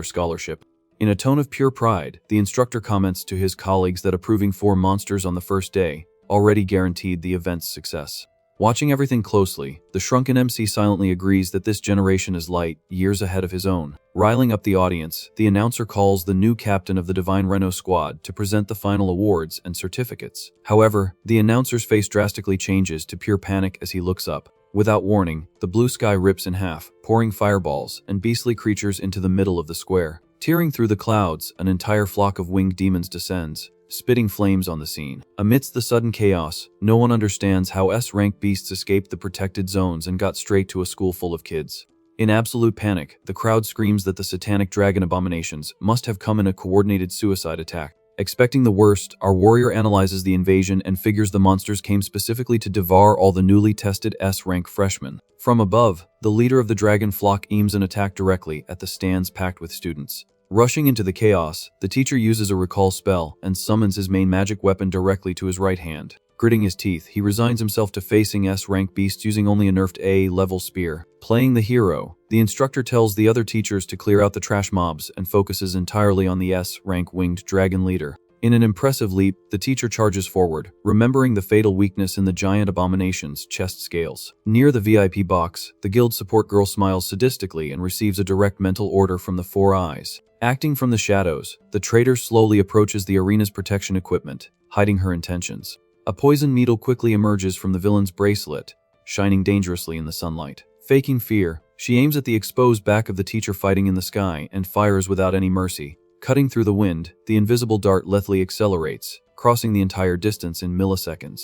scholarship. In a tone of pure pride, the instructor comments to his colleagues that approving 4 monsters on the first day already guaranteed the event's success. Watching everything closely, the shrunken MC silently agrees that this generation is light years ahead of his own. Riling up the audience, the announcer calls the new captain of the Divine Reno squad to present the final awards and certificates. However, the announcer's face drastically changes to pure panic as he looks up. Without warning, the blue sky rips in half, pouring fireballs and beastly creatures into the middle of the square. Tearing through the clouds, an entire flock of winged demons descends, spitting flames on the scene. Amidst the sudden chaos, no one understands how S-rank beasts escaped the protected zones and got straight to a school full of kids. In absolute panic, the crowd screams that the satanic dragon abominations must have come in a coordinated suicide attack. Expecting the worst, our warrior analyzes the invasion and figures the monsters came specifically to devour all the newly tested S-rank freshmen. From above, the leader of the dragon flock aims an attack directly at the stands packed with students. Rushing into the chaos, the teacher uses a recall spell and summons his main magic weapon directly to his right hand. Gritting his teeth, he resigns himself to facing S-rank beasts using only a nerfed A-level spear. Playing the hero, the instructor tells the other teachers to clear out the trash mobs and focuses entirely on the S-rank winged dragon leader. In an impressive leap, the teacher charges forward, remembering the fatal weakness in the giant abomination's chest scales. Near the VIP box, the guild support girl smiles sadistically and receives a direct mental order from the 4 eyes. Acting from the shadows, the traitor slowly approaches the arena's protection equipment, hiding her intentions. A poison needle quickly emerges from the villain's bracelet, shining dangerously in the sunlight. Faking fear, she aims at the exposed back of the teacher fighting in the sky and fires without any mercy. Cutting through the wind, the invisible dart lethally accelerates, crossing the entire distance in milliseconds.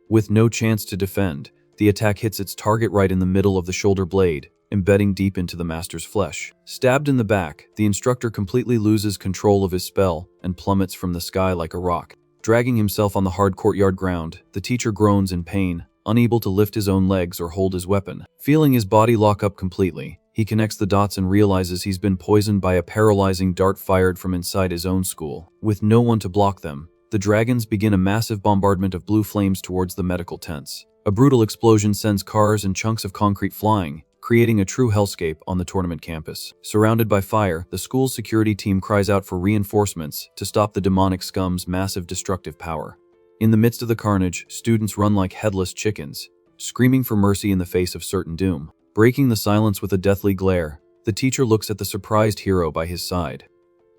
With no chance to defend, the attack hits its target right in the middle of the shoulder blade, embedding deep into the master's flesh. Stabbed in the back, the instructor completely loses control of his spell and plummets from the sky like a rock. Dragging himself on the hard courtyard ground, the teacher groans in pain, unable to lift his own legs or hold his weapon. Feeling his body lock up completely, he connects the dots and realizes he's been poisoned by a paralyzing dart fired from inside his own school. With no one to block them, the dragons begin a massive bombardment of blue flames towards the medical tents. A brutal explosion sends cars and chunks of concrete flying, creating a true hellscape on the tournament campus. Surrounded by fire, the school's security team cries out for reinforcements to stop the demonic scum's massive destructive power. In the midst of the carnage, students run like headless chickens, screaming for mercy in the face of certain doom. Breaking the silence with a deathly glare, the teacher looks at the surprised hero by his side.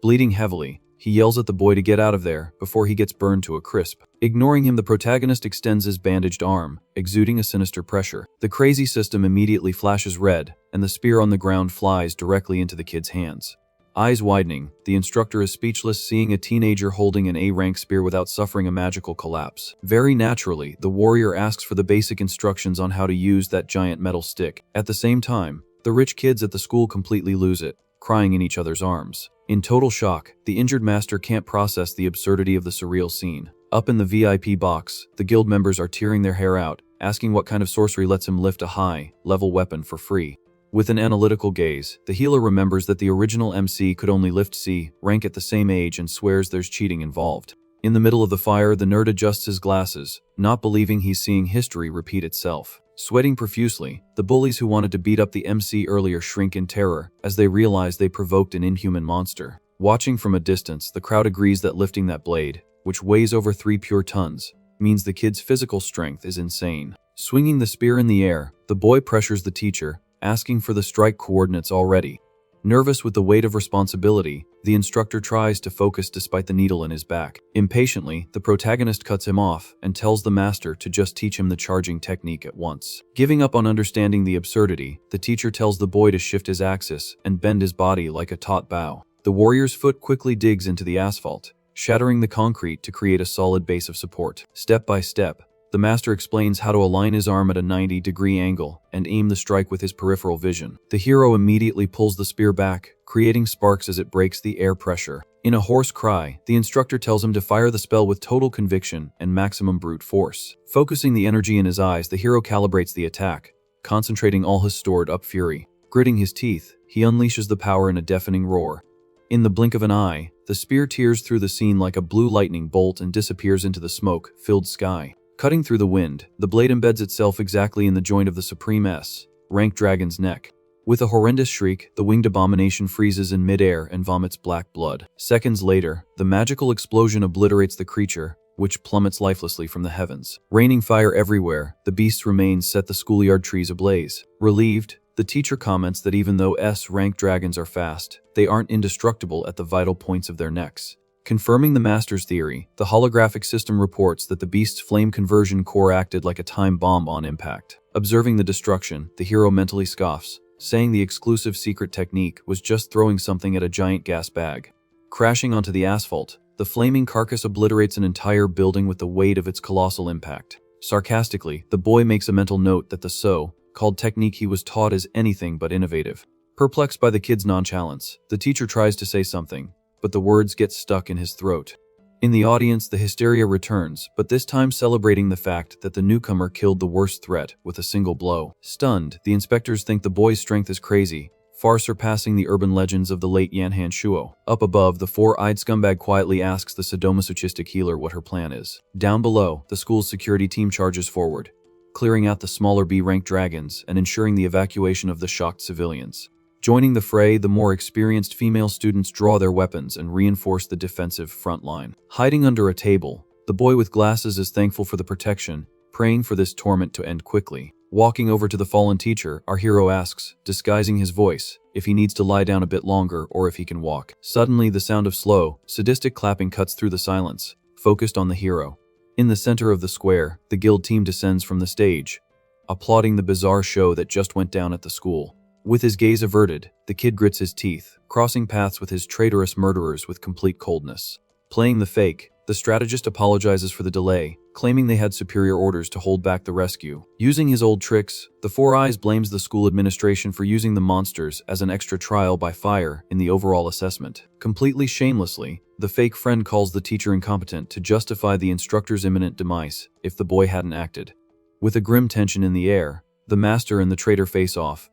Bleeding heavily, he yells at the boy to get out of there before he gets burned to a crisp. Ignoring him, the protagonist extends his bandaged arm, exuding a sinister pressure. The crazy system immediately flashes red, and the spear on the ground flies directly into the kid's hands. Eyes widening, the instructor is speechless, seeing a teenager holding an A-rank spear without suffering a magical collapse. Very naturally, the warrior asks for the basic instructions on how to use that giant metal stick. At the same time, the rich kids at the school completely lose it, crying in each other's arms. In total shock, the injured master can't process the absurdity of the surreal scene. Up in the VIP box, the guild members are tearing their hair out, asking what kind of sorcery lets him lift a high-level weapon for free. With an analytical gaze, the healer remembers that the original MC could only lift C rank at the same age and swears there's cheating involved. In the middle of the fire, the nerd adjusts his glasses, not believing he's seeing history repeat itself. Sweating profusely, the bullies who wanted to beat up the MC earlier shrink in terror as they realize they provoked an inhuman monster. Watching from a distance, the crowd agrees that lifting that blade, which weighs over 3 pure tons, means the kid's physical strength is insane. Swinging the spear in the air, the boy pressures the teacher, asking for the strike coordinates already. Nervous with the weight of responsibility, the instructor tries to focus despite the needle in his back. Impatiently, the protagonist cuts him off and tells the master to just teach him the charging technique at once. Giving up on understanding the absurdity, the teacher tells the boy to shift his axis and bend his body like a taut bow. The warrior's foot quickly digs into the asphalt, shattering the concrete to create a solid base of support. Step by step, the master explains how to align his arm at a 90-degree angle and aim the strike with his peripheral vision. The hero immediately pulls the spear back, creating sparks as it breaks the air pressure. In a hoarse cry, the instructor tells him to fire the spell with total conviction and maximum brute force. Focusing the energy in his eyes, the hero calibrates the attack, concentrating all his stored-up fury. Gritting his teeth, he unleashes the power in a deafening roar. In the blink of an eye, the spear tears through the scene like a blue lightning bolt and disappears into the smoke-filled sky. Cutting through the wind, the blade embeds itself exactly in the joint of the Supreme S-rank dragon's neck. With a horrendous shriek, the winged abomination freezes in midair and vomits black blood. Seconds later, the magical explosion obliterates the creature, which plummets lifelessly from the heavens. Raining fire everywhere, the beast's remains set the schoolyard trees ablaze. Relieved, the teacher comments that even though S-rank dragons are fast, they aren't indestructible at the vital points of their necks. Confirming the master's theory, the holographic system reports that the beast's flame conversion core acted like a time bomb on impact. Observing the destruction, the hero mentally scoffs, saying the exclusive secret technique was just throwing something at a giant gas bag. Crashing onto the asphalt, the flaming carcass obliterates an entire building with the weight of its colossal impact. Sarcastically, the boy makes a mental note that the so-called technique he was taught is anything but innovative. Perplexed by the kid's nonchalance, the teacher tries to say something, but the words get stuck in his throat. In the audience, the hysteria returns, but this time celebrating the fact that the newcomer killed the worst threat with a single blow. Stunned, the inspectors think the boy's strength is crazy, far surpassing the urban legends of the late Yanhan Shuo. Up above, the four-eyed scumbag quietly asks the sadomasochistic healer what her plan is. Down below, the school's security team charges forward, clearing out the smaller B-rank dragons and ensuring the evacuation of the shocked civilians. Joining the fray, the more experienced female students draw their weapons and reinforce the defensive front line. Hiding under a table, the boy with glasses is thankful for the protection, praying for this torment to end quickly. Walking over to the fallen teacher, our hero asks, disguising his voice, if he needs to lie down a bit longer or if he can walk. Suddenly, the sound of slow, sadistic clapping cuts through the silence, focused on the hero. In the center of the square, the guild team descends from the stage, applauding the bizarre show that just went down at the school. With his gaze averted, the kid grits his teeth, crossing paths with his traitorous murderers with complete coldness. Playing the fake, the strategist apologizes for the delay, claiming they had superior orders to hold back the rescue. Using his old tricks, the Four Eyes blames the school administration for using the monsters as an extra trial by fire in the overall assessment. Completely shamelessly, the fake friend calls the teacher incompetent to justify the instructor's imminent demise if the boy hadn't acted. With a grim tension in the air, the master and the traitor face off,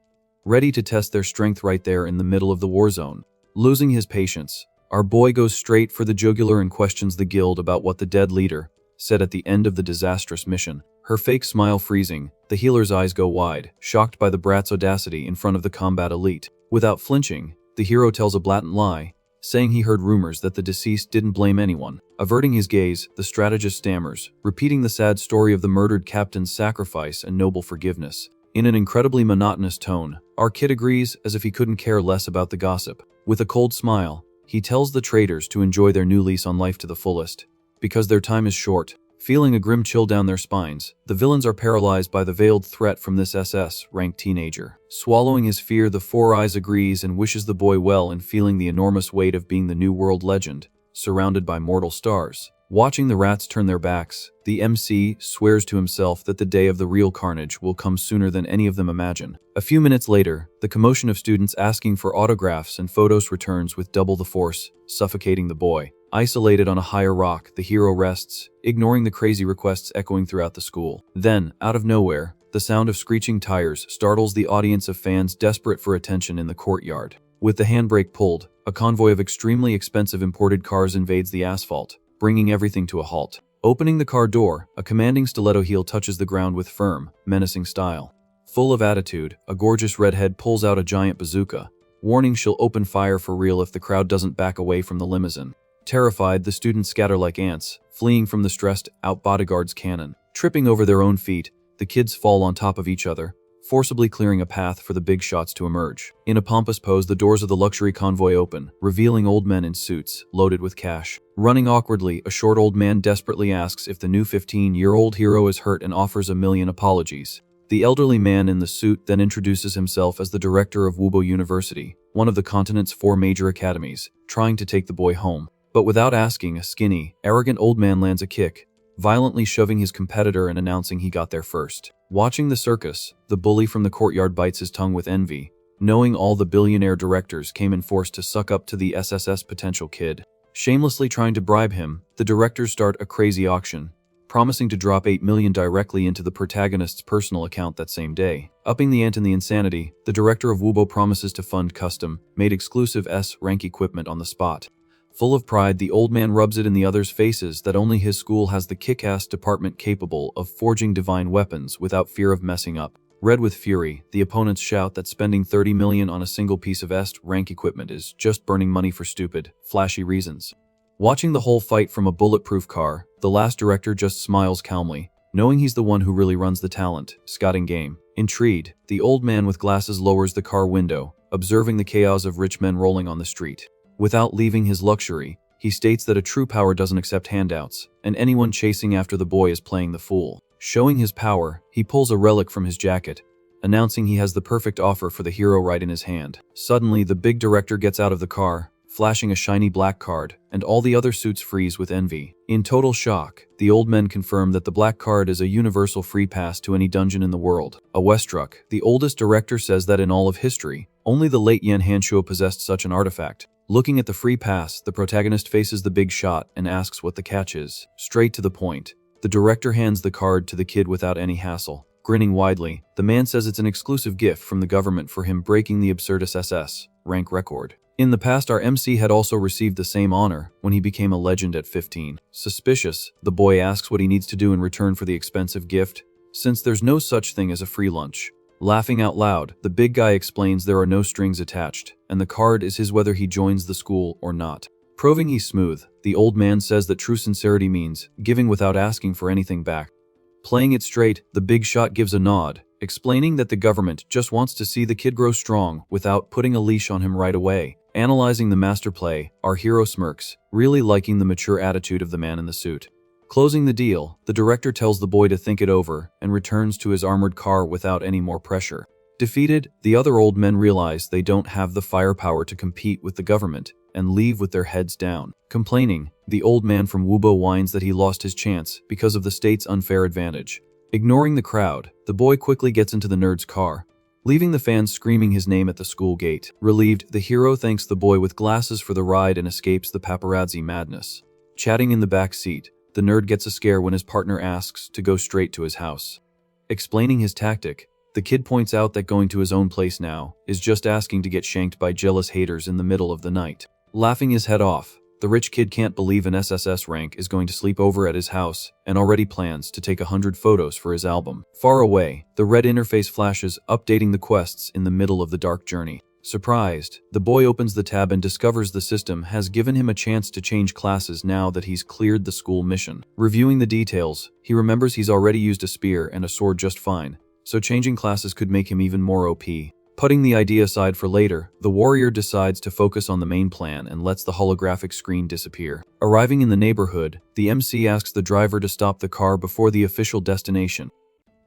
ready to test their strength right there in the middle of the war zone. Losing his patience, our boy goes straight for the jugular and questions the guild about what the dead leader said at the end of the disastrous mission. Her fake smile freezing, the healer's eyes go wide, shocked by the brat's audacity in front of the combat elite. Without flinching, the hero tells a blatant lie, saying he heard rumors that the deceased didn't blame anyone. Averting his gaze, the strategist stammers, repeating the sad story of the murdered captain's sacrifice and noble forgiveness. In an incredibly monotonous tone, our kid agrees as if he couldn't care less about the gossip. With a cold smile, he tells the traitors to enjoy their new lease on life to the fullest, because their time is short. Feeling a grim chill down their spines, the villains are paralyzed by the veiled threat from this SS-ranked teenager. Swallowing his fear, the Four Eyes agrees and wishes the boy well in feeling the enormous weight of being the new world legend, surrounded by mortal stars. Watching the rats turn their backs, the MC swears to himself that the day of the real carnage will come sooner than any of them imagine. A few minutes later, the commotion of students asking for autographs and photos returns with double the force, suffocating the boy. Isolated on a higher rock, the hero rests, ignoring the crazy requests echoing throughout the school. Then, out of nowhere, the sound of screeching tires startles the audience of fans desperate for attention in the courtyard. With the handbrake pulled, a convoy of extremely expensive imported cars invades the asphalt, bringing everything to a halt. Opening the car door, a commanding stiletto heel touches the ground with firm, menacing style. Full of attitude, a gorgeous redhead pulls out a giant bazooka, warning she'll open fire for real if the crowd doesn't back away from the limousine. Terrified, the students scatter like ants, fleeing from the stressed-out bodyguard's cannon. Tripping over their own feet, the kids fall on top of each other, forcibly clearing a path for the big shots to emerge. In a pompous pose, the doors of the luxury convoy open, revealing old men in suits, loaded with cash. Running awkwardly, a short old man desperately asks if the new 15-year-old hero is hurt and offers a million apologies. The elderly man in the suit then introduces himself as the director of Wubo University, one of the continent's 4 major academies, trying to take the boy home. But without asking, a skinny, arrogant old man lands a kick, violently shoving his competitor and announcing he got there first. Watching the circus, the bully from the courtyard bites his tongue with envy, knowing all the billionaire directors came in force to suck up to the SSS potential kid. Shamelessly trying to bribe him, the directors start a crazy auction, promising to drop 8 million directly into the protagonist's personal account that same day. Upping the ante in the insanity, the director of Wubo promises to fund custom-made exclusive S-rank equipment on the spot. Full of pride, the old man rubs it in the others' faces that only his school has the kick-ass department capable of forging divine weapons without fear of messing up. Red with fury, the opponents shout that spending 30 million on a single piece of S-rank equipment is just burning money for stupid, flashy reasons. Watching the whole fight from a bulletproof car, the last director just smiles calmly, knowing he's the one who really runs the talent, scouting game. Intrigued, the old man with glasses lowers the car window, observing the chaos of rich men rolling on the street. Without leaving his luxury, he states that a true power doesn't accept handouts, and anyone chasing after the boy is playing the fool. Showing his power, he pulls a relic from his jacket, announcing he has the perfect offer for the hero right in his hand. Suddenly, the big director gets out of the car, flashing a shiny black card, and all the other suits freeze with envy. In total shock, the old men confirm that the black card is a universal free pass to any dungeon in the world. Awestruck, the oldest director says that in all of history, only the late Yan Hanshuo possessed such an artifact. Looking at the free pass, the protagonist faces the big shot and asks what the catch is. Straight to the point, the director hands the card to the kid without any hassle. Grinning widely, the man says it's an exclusive gift from the government for him breaking the absurdist SS rank record. In the past, our MC had also received the same honor when he became a legend at 15. Suspicious, the boy asks what he needs to do in return for the expensive gift, since there's no such thing as a free lunch. Laughing out loud, the big guy explains there are no strings attached, and the card is his whether he joins the school or not. Proving he's smooth, the old man says that true sincerity means giving without asking for anything back. Playing it straight, the big shot gives a nod, explaining that the government just wants to see the kid grow strong without putting a leash on him right away. Analyzing the master play, our hero smirks, really liking the mature attitude of the man in the suit. Closing the deal, the director tells the boy to think it over and returns to his armored car without any more pressure. Defeated, the other old men realize they don't have the firepower to compete with the government and leave with their heads down. Complaining, the old man from Wubo whines that he lost his chance because of the state's unfair advantage. Ignoring the crowd, the boy quickly gets into the nerd's car, leaving the fans screaming his name at the school gate. Relieved, the hero thanks the boy with glasses for the ride and escapes the paparazzi madness. Chatting in the back seat, the nerd gets a scare when his partner asks to go straight to his house. Explaining his tactic, the kid points out that going to his own place now is just asking to get shanked by jealous haters in the middle of the night. Laughing his head off, the rich kid can't believe an SSS rank is going to sleep over at his house and already plans to take 100 photos for his album. Far away, the red interface flashes, updating the quests in the middle of the dark journey. Surprised, the boy opens the tab and discovers the system has given him a chance to change classes now that he's cleared the school mission. Reviewing the details, he remembers he's already used a spear and a sword just fine, so changing classes could make him even more OP. Putting the idea aside for later, the warrior decides to focus on the main plan and lets the holographic screen disappear. Arriving in the neighborhood, the MC asks the driver to stop the car before the official destination.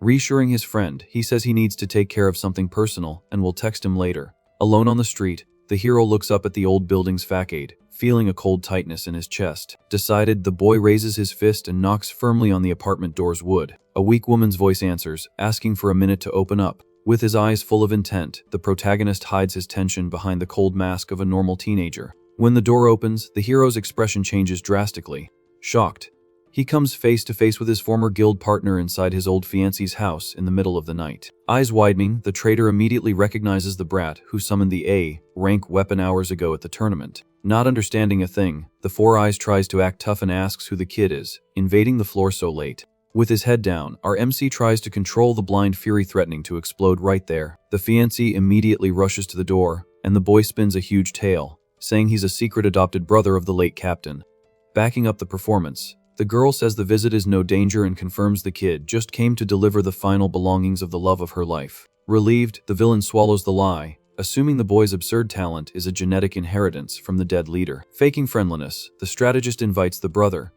Reassuring his friend, he says he needs to take care of something personal and will text him later. Alone on the street, the hero looks up at the old building's facade, feeling a cold tightness in his chest. Decided, the boy raises his fist and knocks firmly on the apartment door's wood. A weak woman's voice answers, asking for a minute to open up. With his eyes full of intent, the protagonist hides his tension behind the cold mask of a normal teenager. When the door opens, the hero's expression changes drastically. Shocked, he comes face to face with his former guild partner inside his old fiance's house in the middle of the night. Eyes widening, the traitor immediately recognizes the brat who summoned the A-rank weapon hours ago at the tournament. Not understanding a thing, the Four Eyes tries to act tough and asks who the kid is, invading the floor so late. With his head down, our MC tries to control the blind fury threatening to explode right there. The fiancé immediately rushes to the door, and the boy spins a huge tale, saying he's a secret adopted brother of the late captain. Backing up the performance, the girl says the visit is no danger and confirms the kid just came to deliver the final belongings of the love of her life. Relieved, the villain swallows the lie, assuming the boy's absurd talent is a genetic inheritance from the dead leader. Faking friendliness, the strategist invites the brother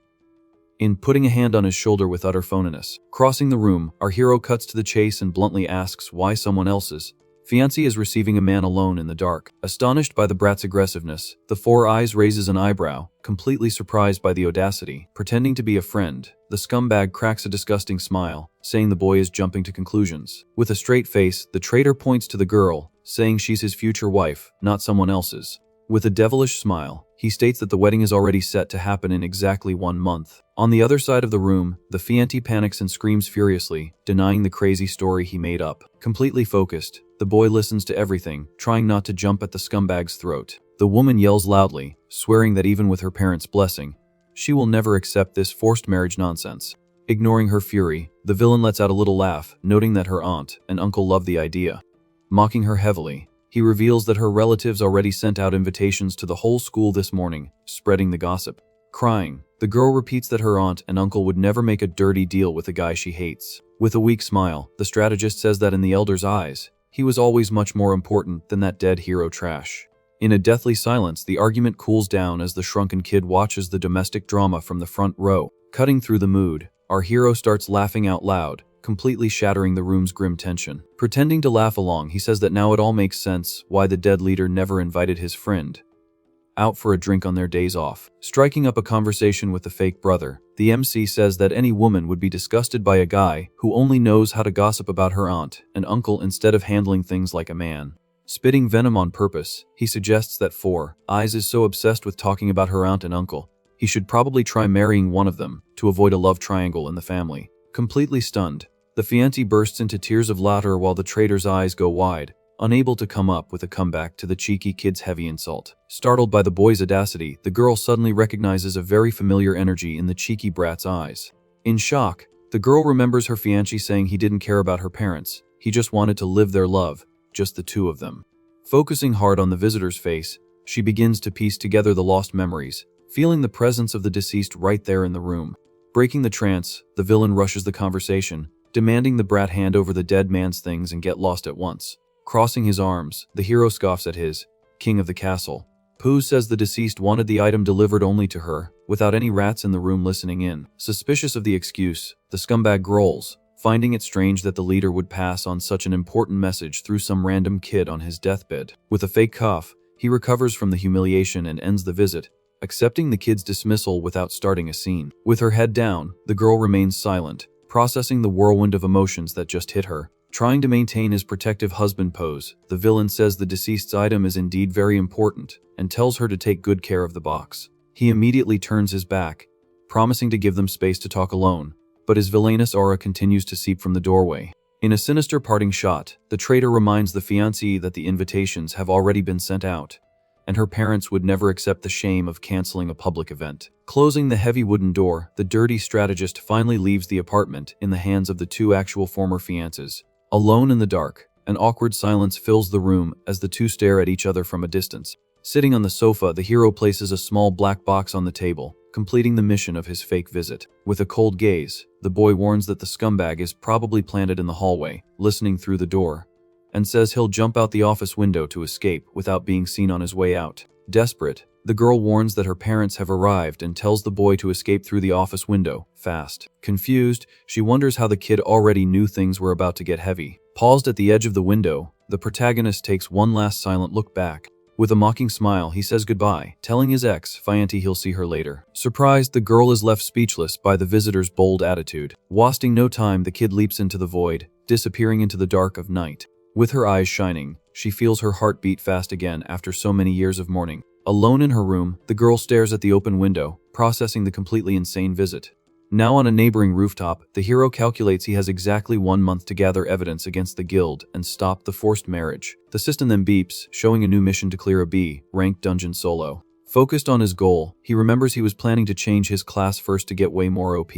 in, putting a hand on his shoulder with utter phoniness. Crossing the room, our hero cuts to the chase and bluntly asks why someone else's fiancé is receiving a man alone in the dark. Astonished by the brat's aggressiveness, the Four Eyes raises an eyebrow, completely surprised by the audacity. Pretending to be a friend, the scumbag cracks a disgusting smile, saying the boy is jumping to conclusions. With a straight face, the traitor points to the girl, saying she's his future wife, not someone else's. With a devilish smile, he states that the wedding is already set to happen in exactly 1 month. On the other side of the room, the fiancé panics and screams furiously, denying the crazy story he made up. Completely focused, the boy listens to everything, trying not to jump at the scumbag's throat. The woman yells loudly, swearing that even with her parents' blessing, she will never accept this forced marriage nonsense. Ignoring her fury, the villain lets out a little laugh, noting that her aunt and uncle love the idea. Mocking her heavily, he reveals that her relatives already sent out invitations to the whole school this morning, spreading the gossip. Crying, the girl repeats that her aunt and uncle would never make a dirty deal with a guy she hates. With a weak smile, the strategist says that in the elder's eyes, he was always much more important than that dead hero trash. In a deathly silence, the argument cools down as the shrunken kid watches the domestic drama from the front row. Cutting through the mood, our hero starts laughing out loud, completely shattering the room's grim tension. Pretending to laugh along, he says that now it all makes sense why the dead leader never invited his friend out for a drink on their days off. Striking up a conversation with the fake brother, the MC says that any woman would be disgusted by a guy who only knows how to gossip about her aunt and uncle instead of handling things like a man. Spitting venom on purpose, he suggests that Four Eyes is so obsessed with talking about her aunt and uncle, he should probably try marrying one of them to avoid a love triangle in the family. Completely stunned, the fiancé bursts into tears of laughter while the traitor's eyes go wide, unable to come up with a comeback to the cheeky kid's heavy insult. Startled by the boy's audacity, the girl suddenly recognizes a very familiar energy in the cheeky brat's eyes. In shock, the girl remembers her fiancé saying he didn't care about her parents, he just wanted to live their love, just the two of them. Focusing hard on the visitor's face, she begins to piece together the lost memories, feeling the presence of the deceased right there in the room. Breaking the trance, the villain rushes the conversation, demanding the brat hand over the dead man's things and get lost at once. Crossing his arms, the hero scoffs at his king of the castle. Pooh says the deceased wanted the item delivered only to her, without any rats in the room listening in. Suspicious of the excuse, the scumbag growls, finding it strange that the leader would pass on such an important message through some random kid on his deathbed. With a fake cough, he recovers from the humiliation and ends the visit, accepting the kid's dismissal without starting a scene. With her head down, the girl remains silent, processing the whirlwind of emotions that just hit her. Trying to maintain his protective husband pose, the villain says the deceased's item is indeed very important and tells her to take good care of the box. He immediately turns his back, promising to give them space to talk alone, but his villainous aura continues to seep from the doorway. In a sinister parting shot, the traitor reminds the fiancée that the invitations have already been sent out, and her parents would never accept the shame of canceling a public event. Closing the heavy wooden door, the dirty strategist finally leaves the apartment in the hands of the two actual former fiancés. Alone in the dark, an awkward silence fills the room as the two stare at each other from a distance. Sitting on the sofa, the hero places a small black box on the table, completing the mission of his fake visit. With a cold gaze, the boy warns that the scumbag is probably planted in the hallway, listening through the door. and says he'll jump out the office window to escape without being seen on his way out. Desperate, the girl warns that her parents have arrived and tells the boy to escape through the office window, fast. Confused, she wonders how the kid already knew things were about to get heavy. Paused at the edge of the window, the protagonist takes one last silent look back. With a mocking smile, he says goodbye, telling his ex-fiancé he'll see her later. Surprised, the girl is left speechless by the visitor's bold attitude. Wasting no time, the kid leaps into the void, disappearing into the dark of night. With her eyes shining, she feels her heart beat fast again after so many years of mourning. Alone in her room, the girl stares at the open window, processing the completely insane visit. Now on a neighboring rooftop, the hero calculates he has exactly 1 month to gather evidence against the guild and stop the forced marriage. The system then beeps, showing a new mission to clear a B-ranked dungeon solo. Focused on his goal, he remembers he was planning to change his class first to get way more OP.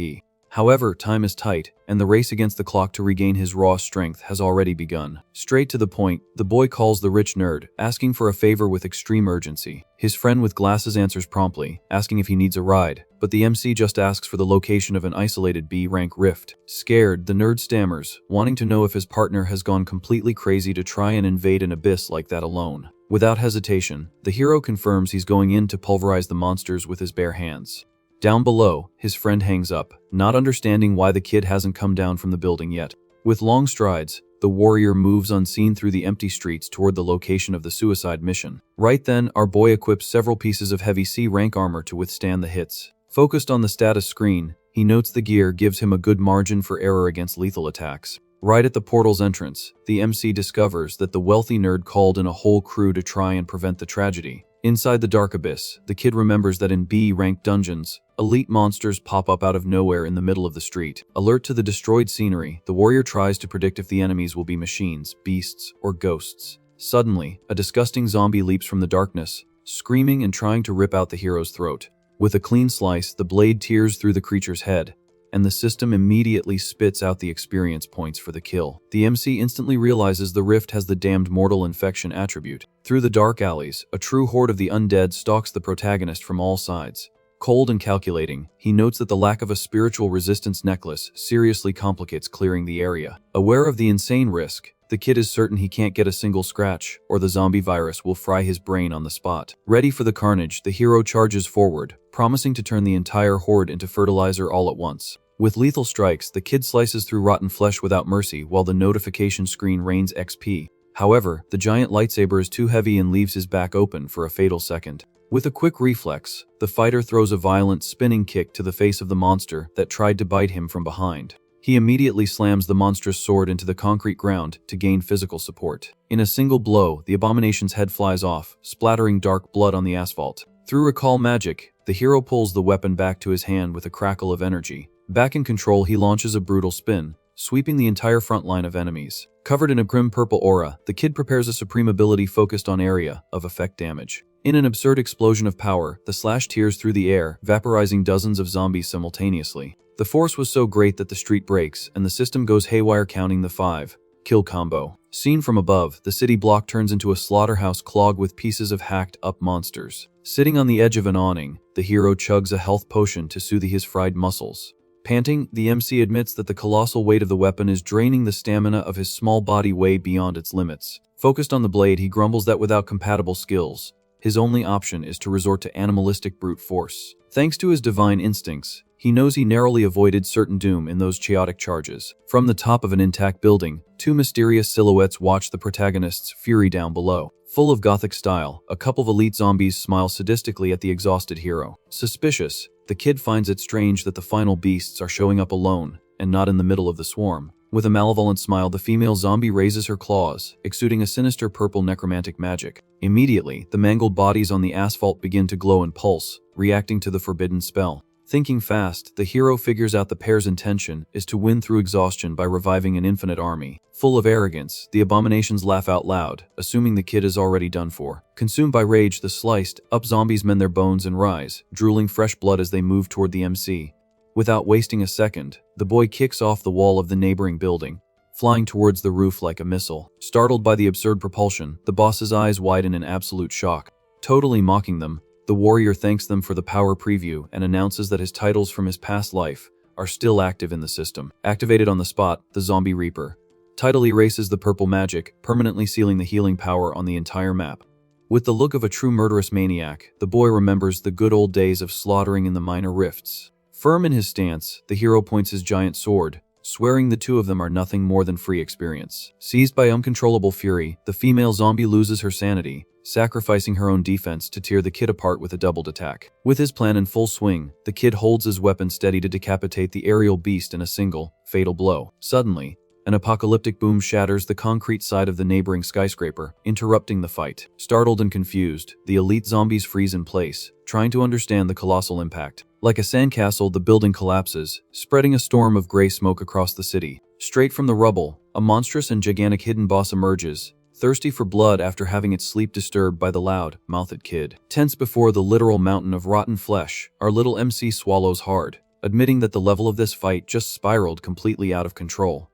However, time is tight, and the race against the clock to regain his raw strength has already begun. Straight to the point, the boy calls the rich nerd, asking for a favor with extreme urgency. His friend with glasses answers promptly, asking if he needs a ride, but the MC just asks for the location of an isolated B-rank rift. Scared, the nerd stammers, wanting to know if his partner has gone completely crazy to try and invade an abyss like that alone. Without hesitation, the hero confirms he's going in to pulverize the monsters with his bare hands. Down below, his friend hangs up, not understanding why the kid hasn't come down from the building yet. With long strides, the warrior moves unseen through the empty streets toward the location of the suicide mission. Right then, our boy equips several pieces of heavy C-rank armor to withstand the hits. Focused on the status screen, he notes the gear gives him a good margin for error against lethal attacks. Right at the portal's entrance, the MC discovers that the wealthy nerd called in a whole crew to try and prevent the tragedy. Inside the dark abyss, the kid remembers that in B-ranked dungeons, elite monsters pop up out of nowhere in the middle of the street. Alert to the destroyed scenery, the warrior tries to predict if the enemies will be machines, beasts, or ghosts. Suddenly, a disgusting zombie leaps from the darkness, screaming and trying to rip out the hero's throat. With a clean slice, the blade tears through the creature's head, and the system immediately spits out the experience points for the kill. The MC instantly realizes the rift has the damned mortal infection attribute. Through the dark alleys, a true horde of the undead stalks the protagonist from all sides. Cold and calculating, he notes that the lack of a spiritual resistance necklace seriously complicates clearing the area. Aware of the insane risk, the kid is certain he can't get a single scratch, or the zombie virus will fry his brain on the spot. Ready for the carnage, the hero charges forward, promising to turn the entire horde into fertilizer all at once. With lethal strikes, the kid slices through rotten flesh without mercy while the notification screen rains XP. However, the giant lightsaber is too heavy and leaves his back open for a fatal second. With a quick reflex, the fighter throws a violent spinning kick to the face of the monster that tried to bite him from behind. He immediately slams the monstrous sword into the concrete ground to gain physical support. In a single blow, the abomination's head flies off, splattering dark blood on the asphalt. Through recall magic, the hero pulls the weapon back to his hand with a crackle of energy. Back in control, he launches a brutal spin, sweeping the entire front line of enemies. Covered in a grim purple aura, the kid prepares a supreme ability focused on area of effect damage. In an absurd explosion of power, the slash tears through the air, vaporizing dozens of zombies simultaneously. The force was so great that the street breaks, and the system goes haywire, counting the 5-kill combo. Seen from above, the city block turns into a slaughterhouse clogged with pieces of hacked-up monsters. Sitting on the edge of an awning, the hero chugs a health potion to soothe his fried muscles. Panting, the MC admits that the colossal weight of the weapon is draining the stamina of his small body way beyond its limits. Focused on the blade, he grumbles that without compatible skills, his only option is to resort to animalistic brute force. Thanks to his divine instincts, he knows he narrowly avoided certain doom in those chaotic charges. From the top of an intact building, two mysterious silhouettes watch the protagonist's fury down below. Full of gothic style, a couple of elite zombies smile sadistically at the exhausted hero. Suspicious, the kid finds it strange that the final beasts are showing up alone, and not in the middle of the swarm. With a malevolent smile, the female zombie raises her claws, exuding a sinister purple necromantic magic. Immediately, the mangled bodies on the asphalt begin to glow and pulse, reacting to the forbidden spell. Thinking fast, the hero figures out the pair's intention is to win through exhaustion by reviving an infinite army. Full of arrogance, the abominations laugh out loud, assuming the kid is already done for. Consumed by rage, the sliced-up zombies mend their bones and rise, drooling fresh blood as they move toward the MC. Without wasting a second, the boy kicks off the wall of the neighboring building, flying towards the roof like a missile. Startled by the absurd propulsion, the boss's eyes widen in absolute shock. Totally mocking them, the warrior thanks them for the power preview and announces that his titles from his past life are still active in the system. Activated on the spot, the zombie reaper Title erases the purple magic, permanently sealing the healing power on the entire map. With the look of a true murderous maniac, the boy remembers the good old days of slaughtering in the minor rifts. Firm in his stance, the hero points his giant sword, swearing the two of them are nothing more than free experience. Seized by uncontrollable fury, the female zombie loses her sanity, sacrificing her own defense to tear the kid apart with a doubled attack. With his plan in full swing, the kid holds his weapon steady to decapitate the aerial beast in a single, fatal blow. Suddenly, an apocalyptic boom shatters the concrete side of the neighboring skyscraper, interrupting the fight. Startled and confused, the elite zombies freeze in place, trying to understand the colossal impact. Like a sandcastle, the building collapses, spreading a storm of gray smoke across the city. Straight from the rubble, a monstrous and gigantic hidden boss emerges, thirsty for blood after having its sleep disturbed by the loud-mouthed kid. Tense before the literal mountain of rotten flesh, our little MC swallows hard, admitting that the level of this fight just spiraled completely out of control.